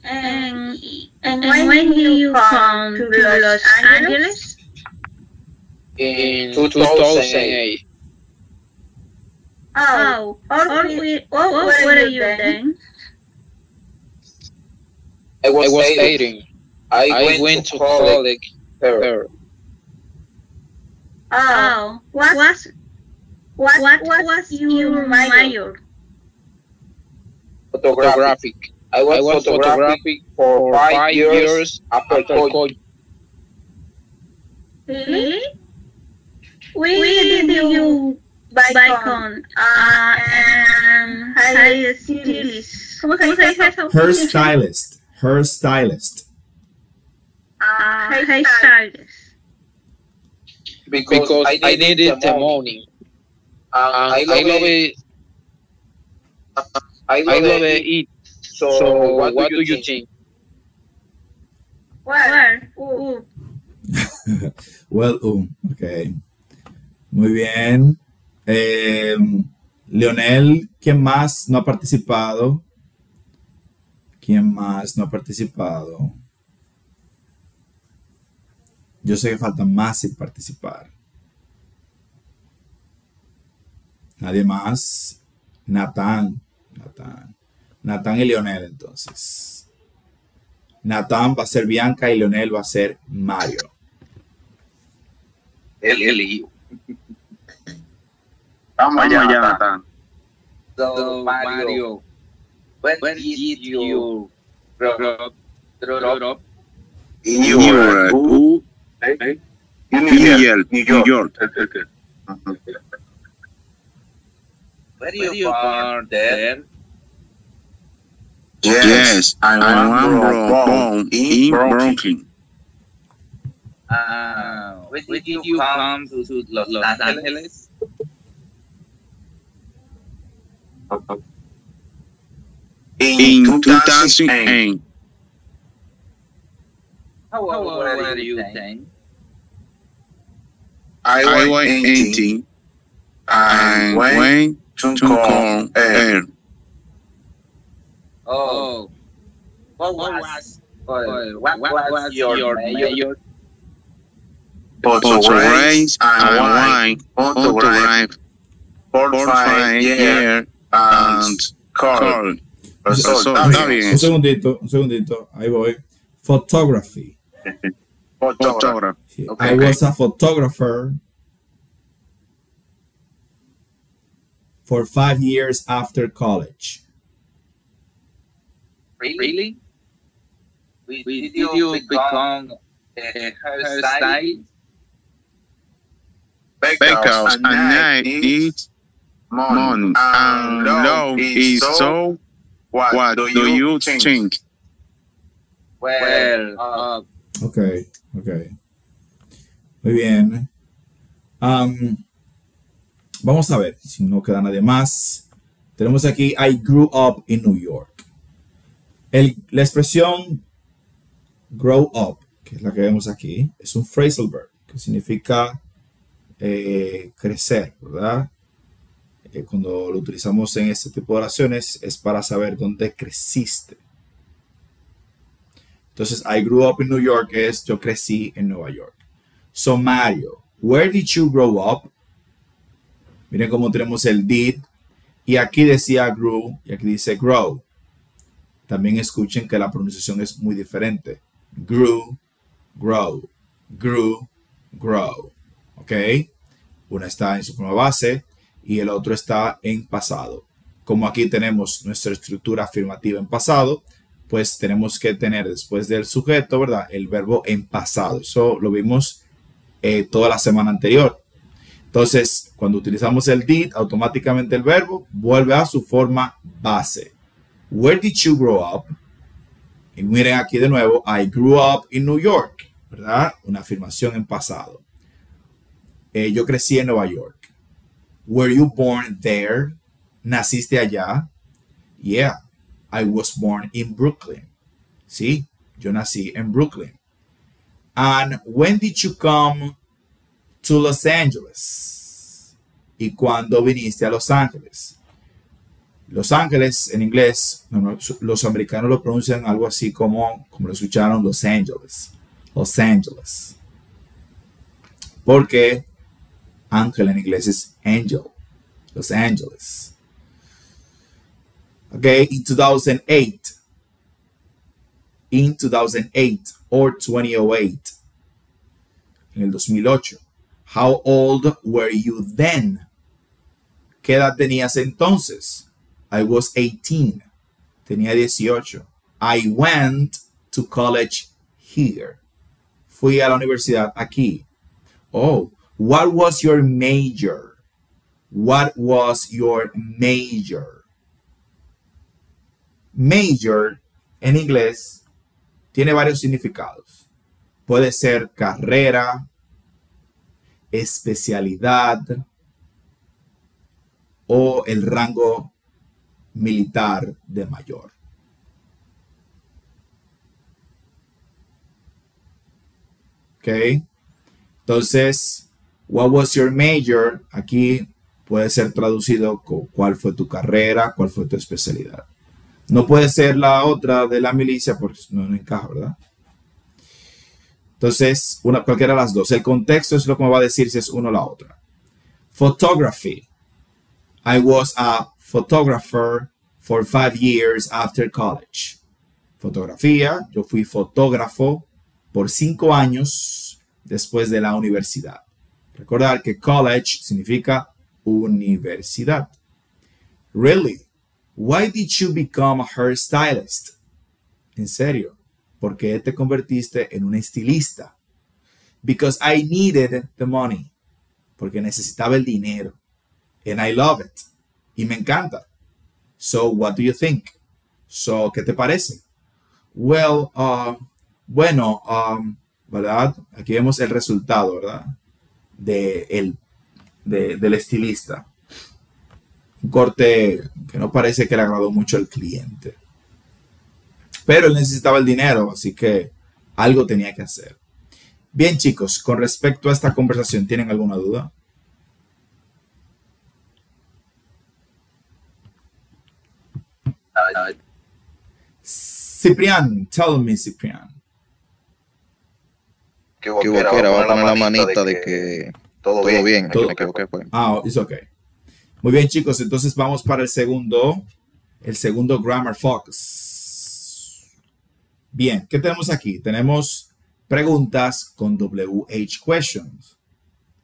And when did you come to Los Angeles? In 2008. Oh, what were you then? I was 18. I went to college there. Oh, what was your major? Photographic. I was photographic for 5 years after college. Really? Where did you buy on? Hairstylist. ¿Cómo se dice eso? Hairstylist. Hairstylist. Hairstylist. Because I needed the money. I love it. I love it. So what do you think? Where? Well, ok. Muy bien. Leonel, ¿quién más no ha participado? ¿Quién más no ha participado? Yo sé que faltan más sin participar. Nadie más. Natán y Leonel, entonces. Natán va a ser Bianca y Leonel va a ser Mario. El Vamos allá, Natán. So, Mario, when did you grow up? In New York. New York. Were you born there? Yes, I was born in Brooklyn. When did you come to Los Angeles? In 2008. How old were you then? I was 18 and went to come here. Oh, what was your major? Photography and wine, photograph, 45 years and car. Un segundito, ahí voy. Photography. Photography. I was a photographer for 5 years after college. Really? Did you become a hairstylist? Because a night is money and love is so. What do you think? Well, Okay. Muy bien. Vamos a ver si no queda nadie más. Tenemos aquí I grew up in New York. La expresión grow up, que es la que vemos aquí, es un phrasal verb, que significa crecer, ¿verdad? Cuando lo utilizamos en este tipo de oraciones es para saber dónde creciste. Entonces, I grew up in New York es yo crecí en Nueva York. So, Mario, where did you grow up? Miren cómo tenemos el did. Y aquí decía grew y aquí dice grow. También escuchen que la pronunciación es muy diferente. Grew, grow, grew, grow. ¿Ok? Una está en su forma base y el otro está en pasado. Como aquí tenemos nuestra estructura afirmativa en pasado, pues tenemos que tener después del sujeto, ¿verdad? El verbo en pasado. Eso lo vimos toda la semana anterior. Entonces, cuando utilizamos el did, automáticamente el verbo vuelve a su forma base. Where did you grow up? Y miren aquí de nuevo, I grew up in New York, ¿verdad? Una afirmación en pasado. Yo crecí en Nueva York. Were you born there? ¿Naciste allá? Yeah, I was born in Brooklyn. Sí, yo nací en Brooklyn. And when did you come to Los Angeles? ¿Y cuándo viniste a Los Ángeles? Los Ángeles en inglés, los americanos lo pronuncian algo así como lo escucharon, Los Angeles. Los Angeles. Porque ángel en inglés es angel. Los Angeles. Okay, in 2008. In 2008 or 2008. En el 2008. How old were you then? ¿Qué edad tenías entonces? I was 18. Tenía 18. I went to college here. Fui a la universidad aquí. Oh, what was your major? What was your major? Major en inglés tiene varios significados. Puede ser carrera, especialidad o el rango militar de mayor. Ok. Entonces, what was your major? Aquí puede ser traducido como cuál fue tu carrera, cuál fue tu especialidad. No puede ser la otra de la milicia porque no encaja, ¿verdad? Entonces, cualquiera de las dos. El contexto es lo que me va a decir si es uno o la otra. Photography. I was a photographer for 5 years after college. Fotografía. Yo fui fotógrafo por 5 años después de la universidad. Recordar que college significa universidad. Really? Why did you become a hairstylist? En serio, ¿por qué te convertiste en un estilista? Because I needed the money. Porque necesitaba el dinero. And I love it. Y me encanta. So, what do you think? So, ¿qué te parece? Well, ¿verdad? Aquí vemos el resultado, ¿verdad? Del estilista. Un corte que no parece que le agradó mucho al cliente. Pero él necesitaba el dinero, así que algo tenía que hacer. Bien, chicos, con respecto a esta conversación, ¿tienen alguna duda? Ciprián, tell me, Ciprián. Que era, va a poner la manita de que todo bien. Todo, me equivoqué, pues. it's okay. Muy bien, chicos, entonces vamos para el segundo Grammar Focus. Bien, ¿qué tenemos aquí? Tenemos preguntas con WH questions,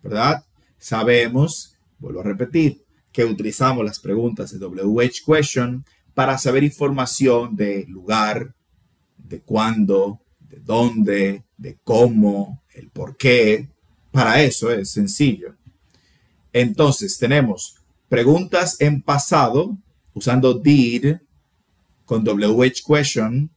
¿verdad? Sabemos, vuelvo a repetir, que utilizamos las preguntas de WH question para saber información de lugar, de cuándo, de dónde, de cómo, el por qué. Para eso es sencillo. Entonces, tenemos preguntas en pasado usando did con WH question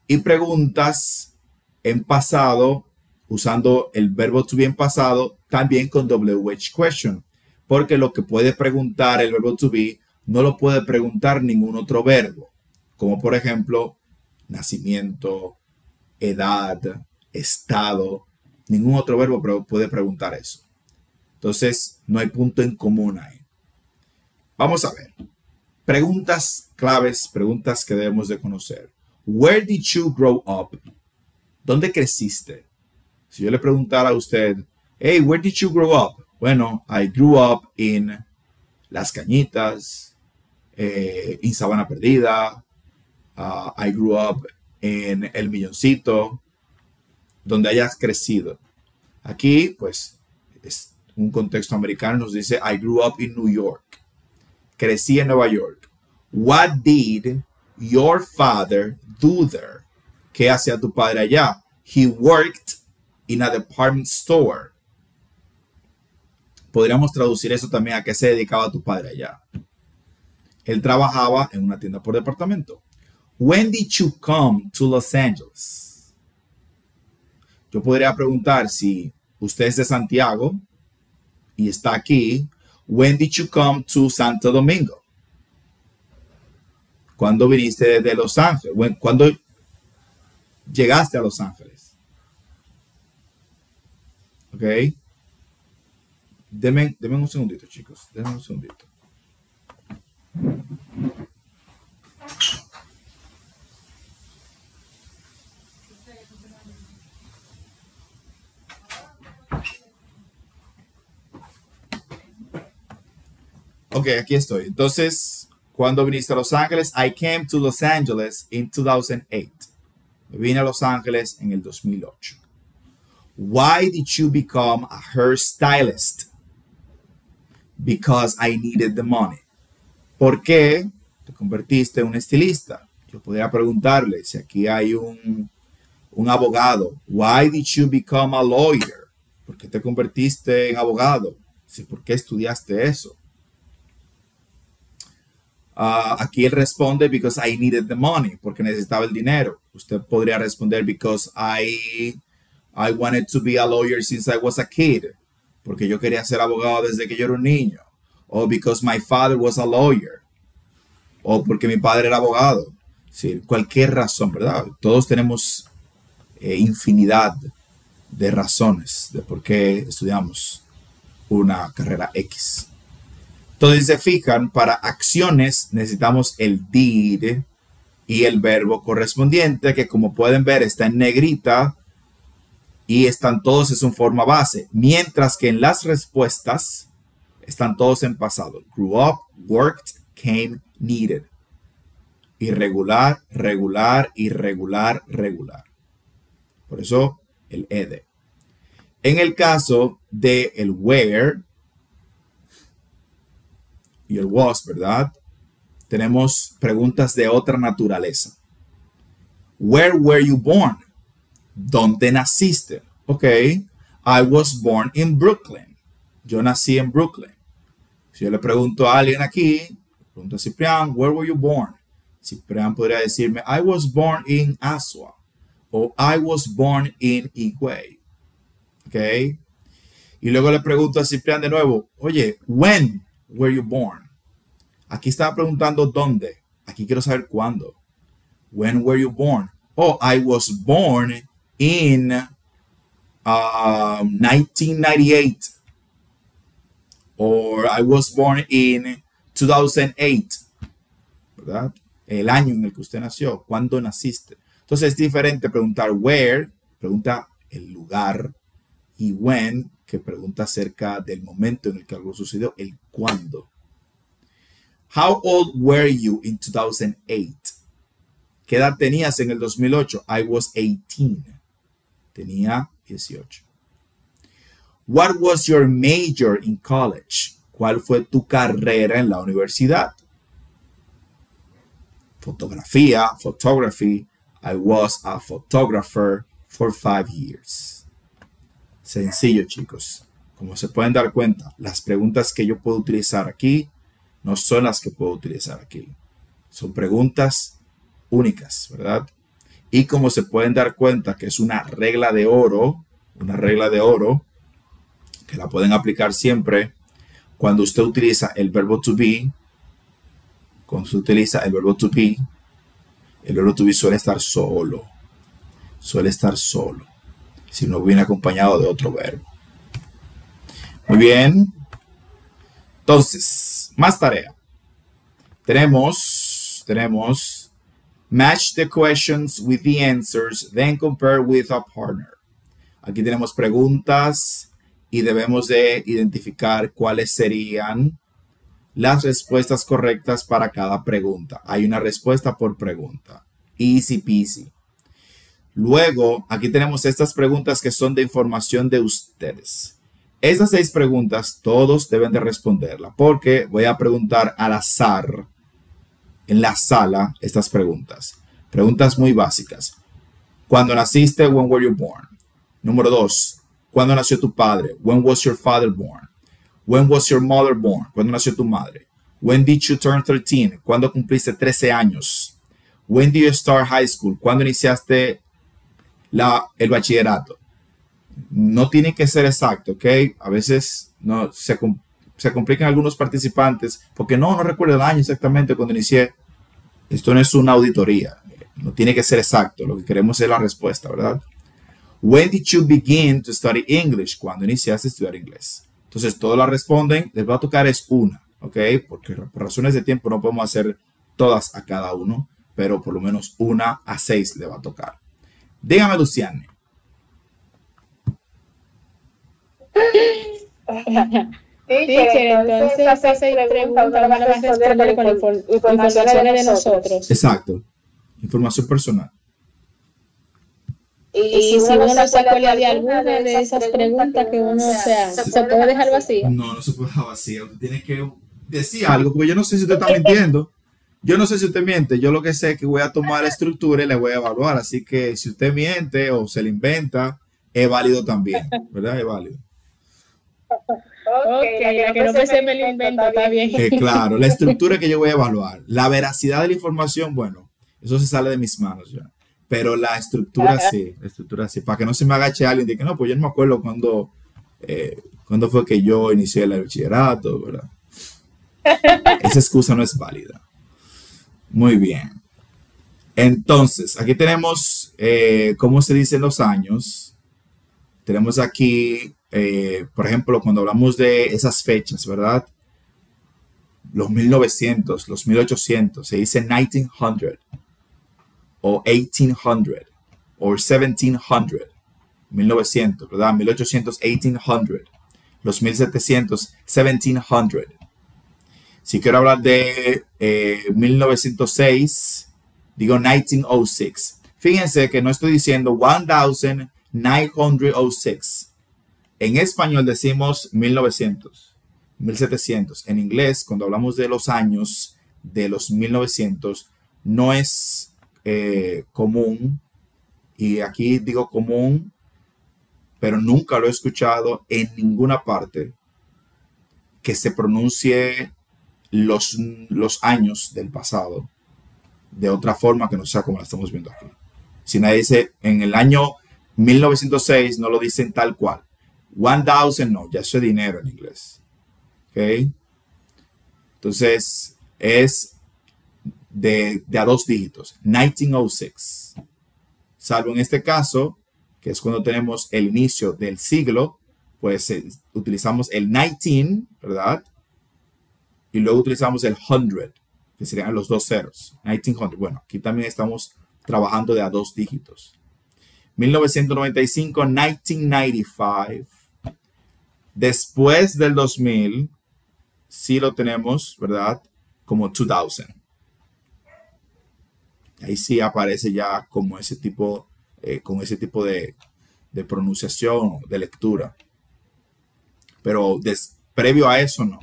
y preguntas en pasado usando el verbo to be en pasado también con WH question, porque lo que puede preguntar el verbo to be no lo puede preguntar ningún otro verbo, como por ejemplo nacimiento, edad, estado. Ningún otro verbo puede preguntar eso. Entonces no hay punto en común ahí. Vamos a ver. Preguntas claves, preguntas que debemos de conocer. Where did you grow up? ¿Dónde creciste? Si yo le preguntara a usted, hey, where did you grow up? Bueno, I grew up in Las Cañitas, en Sabana Perdida. I grew up en El Milloncito. Donde hayas crecido. Aquí, pues, es un contexto americano. Nos dice, I grew up in New York. Crecí en Nueva York. What did your father do there? ¿Qué hacía tu padre allá? He worked in a department store. Podríamos traducir eso también a qué se dedicaba tu padre allá. Él trabajaba en una tienda por departamento. When did you come to Los Angeles? Yo podría preguntar si usted es de Santiago y está aquí. When did you come to Santo Domingo? ¿Cuándo viniste de Los Ángeles? ¿Cuándo llegaste a Los Ángeles? ¿Ok? Denme un segundito, chicos. Denme un segundito. Ok, aquí estoy. Entonces, ¿cuándo viniste a Los Ángeles? I came to Los Angeles in 2008. Vine a Los Ángeles en el 2008. Why did you become a hairstylist? Because I needed the money. ¿Por qué te convertiste en un estilista? Yo podría preguntarle si aquí hay un abogado. Why did you become a lawyer? ¿Por qué te convertiste en abogado? Sí, ¿por qué estudiaste eso? Aquí él responde, because I needed the money, porque necesitaba el dinero. Usted podría responder, because I wanted to be a lawyer since I was a kid, porque yo quería ser abogado desde que yo era un niño. O because my father was a lawyer, o porque mi padre era abogado. Sí, cualquier razón, ¿verdad? Todos tenemos infinidad de razones de por qué estudiamos una carrera X. Entonces, se fijan, para acciones necesitamos el did y el verbo correspondiente, que como pueden ver está en negrita y están todos en su forma base, mientras que en las respuestas están todos en pasado. Grew up, worked, came, needed. Irregular, regular, irregular, regular. Por eso el ed. En el caso de el where y el was, ¿verdad? Tenemos preguntas de otra naturaleza. Where were you born? ¿Dónde naciste? Ok. I was born in Brooklyn. Yo nací en Brooklyn. Si yo le pregunto a alguien aquí, pregunto a Ciprián, where were you born? Ciprián podría decirme, I was born in Asua. O I was born in Higüey. Ok. Y luego le pregunto a Ciprián de nuevo, oye, when were you born? Aquí estaba preguntando dónde. Aquí quiero saber cuándo. When were you born? Oh, I was born in 1998. Or I was born in 2008. ¿Verdad? El año en el que usted nació. ¿Cuándo naciste? Entonces es diferente preguntar where, pregunta el lugar, y when, que pregunta acerca del momento en el que algo sucedió, el cuándo. How old were you in 2008? ¿Qué edad tenías en el 2008? I was 18. Tenía 18. What was your major in college? ¿Cuál fue tu carrera en la universidad? Fotografía, photography. I was a photographer for 5 years. Sencillo, chicos. Como se pueden dar cuenta, las preguntas que yo puedo utilizar aquí no son las que puedo utilizar aquí. Son preguntas únicas, ¿verdad? Y como se pueden dar cuenta que es una regla de oro, que la pueden aplicar siempre cuando usted utiliza el verbo to be. Cuando usted utiliza el verbo to be suele estar solo. Suele estar solo. Si no viene acompañado de otro verbo. Muy bien. Entonces, más tarea. Tenemos match the questions with the answers, then compare with a partner. Aquí tenemos preguntas y debemos de identificar cuáles serían las respuestas correctas para cada pregunta. Hay una respuesta por pregunta. Easy peasy. Luego, aquí tenemos estas preguntas que son de información de ustedes. Estas 6 preguntas, todos deben de responderla, porque voy a preguntar al azar en la sala estas preguntas. Preguntas muy básicas. ¿Cuándo naciste? When were you born? Número 2. ¿Cuándo nació tu padre? When was your father born? When was your mother born? ¿Cuándo nació tu madre? When did you turn 13? ¿Cuándo cumpliste 13 años? When did you start high school? ¿Cuándo iniciaste el bachillerato? No tiene que ser exacto, ¿ok? A veces no se se complican algunos participantes porque no recuerdo el año exactamente cuando inicié. Esto no es una auditoría, no tiene que ser exacto, lo que queremos es la respuesta, ¿verdad? When did you begin to study English? Cuando iniciaste a estudiar inglés. Entonces, todos la responden, les va a tocar es una, ¿ok? Porque por razones de tiempo no podemos hacer todas a cada uno, pero por lo menos 1 a 6 le va a tocar. Dígame, Luciane. Teacher, entonces esas 6 preguntas van a responder con informaciones de nosotros. Exacto. Información personal. Y si uno no se acuerda de alguna de esas preguntas que uno, ¿se puede dejar vacía? No se puede dejar vacía. Usted tiene que decir algo, porque yo no sé si usted está mintiendo. Yo no sé si usted miente. Yo lo que sé es que voy a tomar la estructura y la voy a evaluar. Así que si usted miente o se le inventa, es válido también, ¿verdad? Es válido. Ok, la que no se me lo invento, está bien. Claro, la estructura que yo voy a evaluar. La veracidad de la información, bueno, eso se sale de mis manos ya. Pero la estructura sí, para que no se me agache alguien de que no, pues yo no me acuerdo cuándo fue que yo inicié el bachillerato, ¿verdad? Esa excusa no es válida. Muy bien. Entonces, aquí tenemos cómo se dicen los años. Tenemos aquí, por ejemplo, cuando hablamos de esas fechas, ¿verdad? Los 1900, los 1800, se dice 1900. O 1800, o 1700, 1900, ¿verdad? 1800, 1800, los 1700, 1700. Si quiero hablar de 1906, digo 1906. Fíjense que no estoy diciendo 1906. En español decimos 1900, 1700. En inglés, cuando hablamos de los años de los 1900, no es común, y aquí digo común, pero nunca lo he escuchado en ninguna parte que se pronuncie los años del pasado de otra forma que no sea como la estamos viendo aquí. Si nadie dice en el año 1906, no lo dicen tal cual. 1000, no, ya eso es dinero en inglés. ¿Ok? Entonces, es de a 2 dígitos, 1906. Salvo en este caso, que es cuando tenemos el inicio del siglo, pues utilizamos el 19, ¿verdad? Y luego utilizamos el 100, que serían los 2 ceros, 1900. Bueno, aquí también estamos trabajando de a 2 dígitos. 1995, 1995. Después del 2000, sí lo tenemos, ¿verdad? Como 2000. Ahí sí aparece ya como ese tipo, con ese tipo de pronunciación, de lectura. Pero previo a eso, no.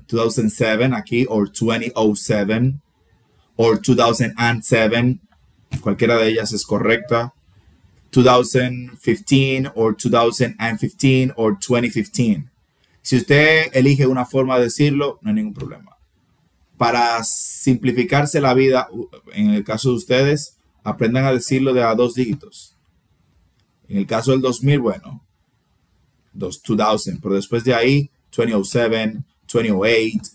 2007 aquí, o 2007, o 2007, cualquiera de ellas es correcta. 2015, o 2015, o 2015. Si usted elige una forma de decirlo, no hay ningún problema. Para simplificarse la vida, en el caso de ustedes, aprendan a decirlo de a 2 dígitos. En el caso del 2000, bueno, 2000, pero después de ahí, 2007, 2008,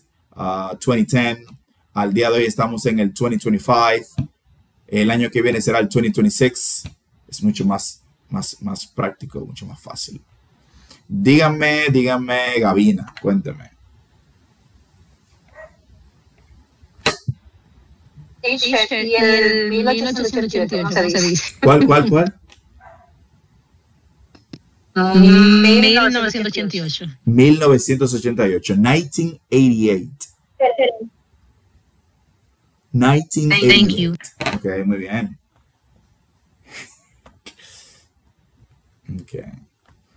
2010, al día de hoy estamos en el 2025, el año que viene será el 2026, es mucho más práctico, mucho más fácil. Díganme, Gabina, cuénteme. Y el 1888, ¿cómo se dice? ¿Cuál? 1988. 1988, 1988. 1988. Thank you. Ok, muy bien. Okay.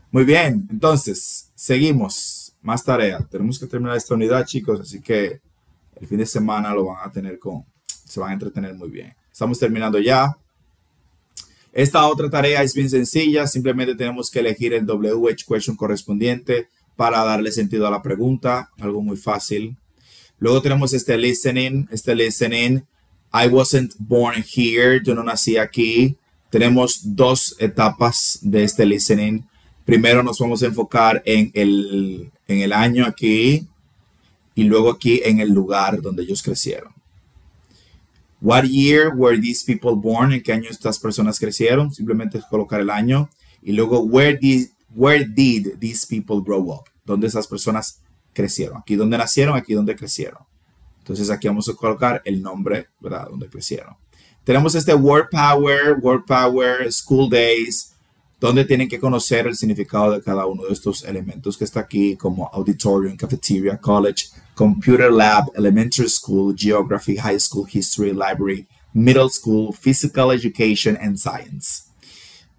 Muy bien, entonces, seguimos. Más tarea. Tenemos que terminar esta unidad, chicos, así que el fin de semana lo van a tener se van a entretener muy bien. Estamos terminando ya. Esta otra tarea es bien sencilla. Simplemente tenemos que elegir el WH question correspondiente para darle sentido a la pregunta. Algo muy fácil. Luego tenemos este listening. I wasn't born here. Yo no nací aquí. Tenemos 2 etapas de este listening. primero nos vamos a enfocar en el año aquí y luego aquí en el lugar donde ellos crecieron. What year were these people born? ¿En qué año estas personas crecieron? Simplemente colocar el año. Y luego, where did these people grow up? ¿Dónde esas personas crecieron? Aquí donde nacieron, aquí donde crecieron. Entonces aquí vamos a colocar el nombre, ¿verdad? Donde crecieron. Tenemos este word power, school days, donde tienen que conocer el significado de cada uno de estos elementos que está aquí, como auditorium, cafeteria, college, computer lab, elementary school, geography, high school, history, library, middle school, physical education, and science.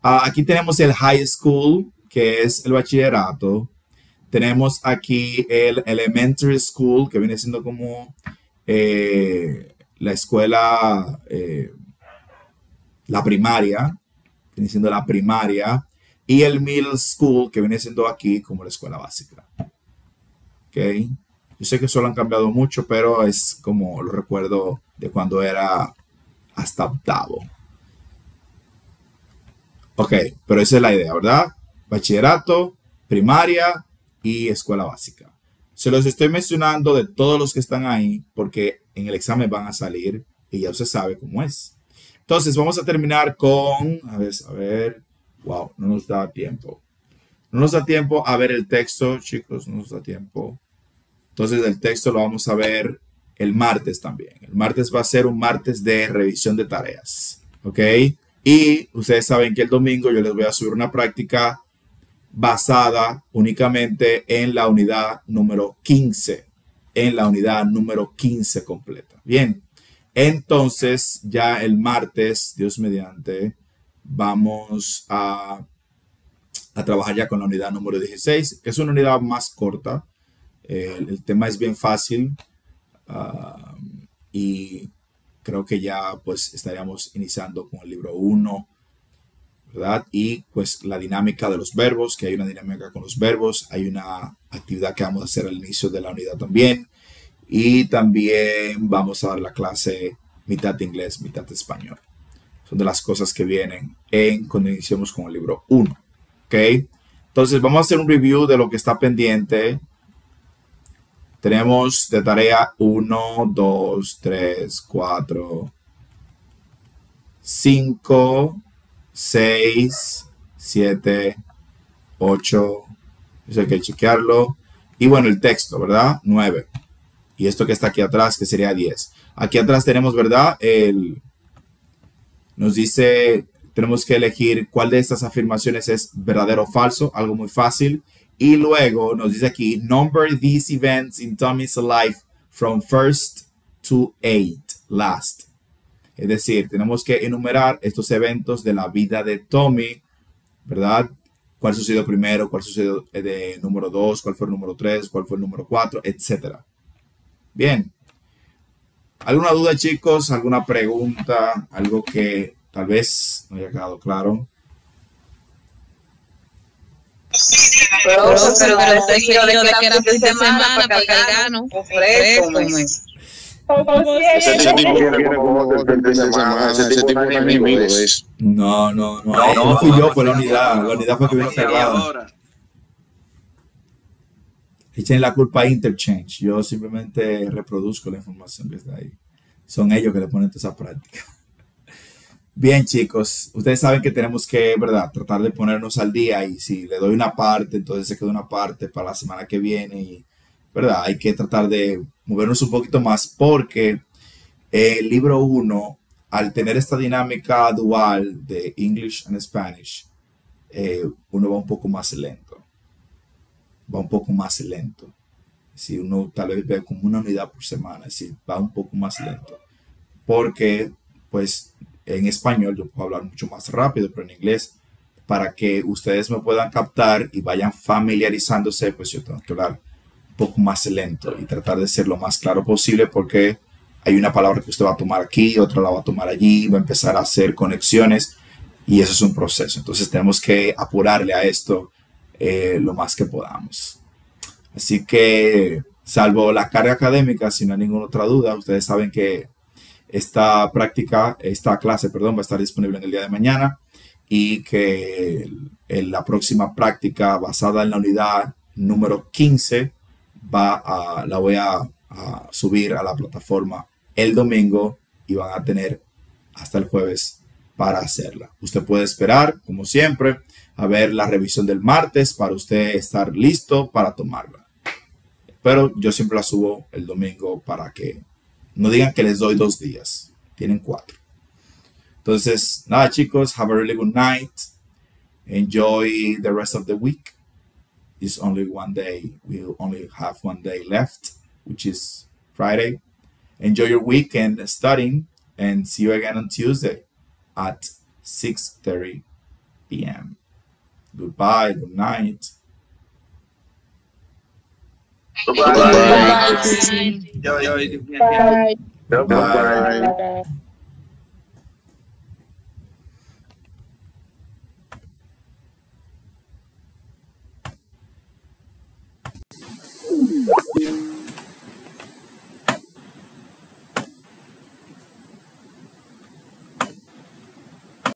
Aquí tenemos el high school, que es el bachillerato. Tenemos aquí el elementary school, que viene siendo como la escuela, la primaria, viene siendo la primaria, y el middle school, que viene siendo aquí como la escuela básica. ¿Ok? Yo sé que eso lo han cambiado mucho, pero es como lo recuerdo de cuando era hasta octavo. Ok, pero esa es la idea, ¿verdad? Bachillerato, primaria y escuela básica. Se los estoy mencionando de todos los que están ahí porque en el examen van a salir y ya usted sabe cómo es. Entonces vamos a terminar con, a ver, wow, no nos da tiempo. No nos da tiempo a ver el texto, chicos, no nos da tiempo. Entonces el texto lo vamos a ver el martes también. El martes va a ser un martes de revisión de tareas, ¿ok? Y ustedes saben que el domingo yo les voy a subir una práctica basada únicamente en la unidad número 15. En la unidad número 15 completa. Bien, entonces ya el martes, Dios mediante, vamos a trabajar ya con la unidad número 16, que es una unidad más corta. El tema es bien fácil y creo que ya pues estaríamos iniciando con el libro 1, ¿verdad? Y pues la dinámica de los verbos, que hay una dinámica con los verbos, hay una actividad que vamos a hacer al inicio de la unidad también, y también vamos a dar la clase mitad de inglés, mitad de español. Son de las cosas que vienen cuando iniciamos con el libro 1, ¿ok? Entonces vamos a hacer un review de lo que está pendiente. Tenemos de tarea 1, 2, 3, 4, 5, 6, 7, 8. Eso hay que chequearlo. Y bueno, el texto, ¿verdad? 9. Y esto que está aquí atrás, que sería 10. Aquí atrás tenemos, ¿verdad? Nos dice, tenemos que elegir cuál de estas afirmaciones es verdadero o falso. Algo muy fácil. Y luego nos dice aquí, number these events in Tommy's life from first to 8, last. Es decir, tenemos que enumerar estos eventos de la vida de Tommy, ¿verdad? ¿Cuál sucedió primero? ¿Cuál sucedió de número 2? ¿Cuál fue el número 3? ¿Cuál fue el número 4? Etcétera. Bien. ¿Alguna duda, chicos? ¿Alguna pregunta? Algo que tal vez no haya quedado claro. Pero usted dijo de que era fin de semana para cargar, ¿no? Ese tipo quiere como el fin de semana. Ese tipo es enemigo de eso. No. No fui yo, fue la unidad. La unidad fue que vino cargada. Echen la culpa a Interchange. Yo simplemente reproduzco la información que está ahí. Son ellos que le ponen toda esa práctica. Bien, chicos, ustedes saben que tenemos que, ¿verdad?, tratar de ponernos al día, y si le doy una parte, entonces se queda una parte para la semana que viene, y, ¿verdad?, hay que tratar de movernos un poquito más porque el libro 1, al tener esta dinámica dual de English and Spanish, uno va un poco más lento. Si uno tal vez ve como una unidad por semana, si va un poco más lento. Porque, pues, en español yo puedo hablar mucho más rápido, pero en inglés, para que ustedes me puedan captar y vayan familiarizándose, pues yo tengo que hablar un poco más lento y tratar de ser lo más claro posible, porque hay una palabra que usted va a tomar aquí, otra la va a tomar allí, va a empezar a hacer conexiones, y eso es un proceso. Entonces tenemos que apurarle a esto lo más que podamos. Así que, salvo la carga académica, si no hay ninguna otra duda, ustedes saben que esta clase va a estar disponible en el día de mañana. y que en la próxima práctica basada en la unidad número 15 la voy a subir a la plataforma el domingo y van a tener hasta el jueves para hacerla. Usted puede esperar, como siempre, a ver la revisión del martes para usted estar listo para tomarla. Pero yo siempre la subo el domingo para que no digan que les doy 2 días. Tienen 4. Entonces, nada, chicos, have a really good night. Enjoy the rest of the week. It's only one day. We'll only have 1 day left, which is Friday. Enjoy your weekend studying, and see you again on Tuesday at 6:30 p.m. Goodbye. Good night. Bye. Bye. Bye. Bye. Bye.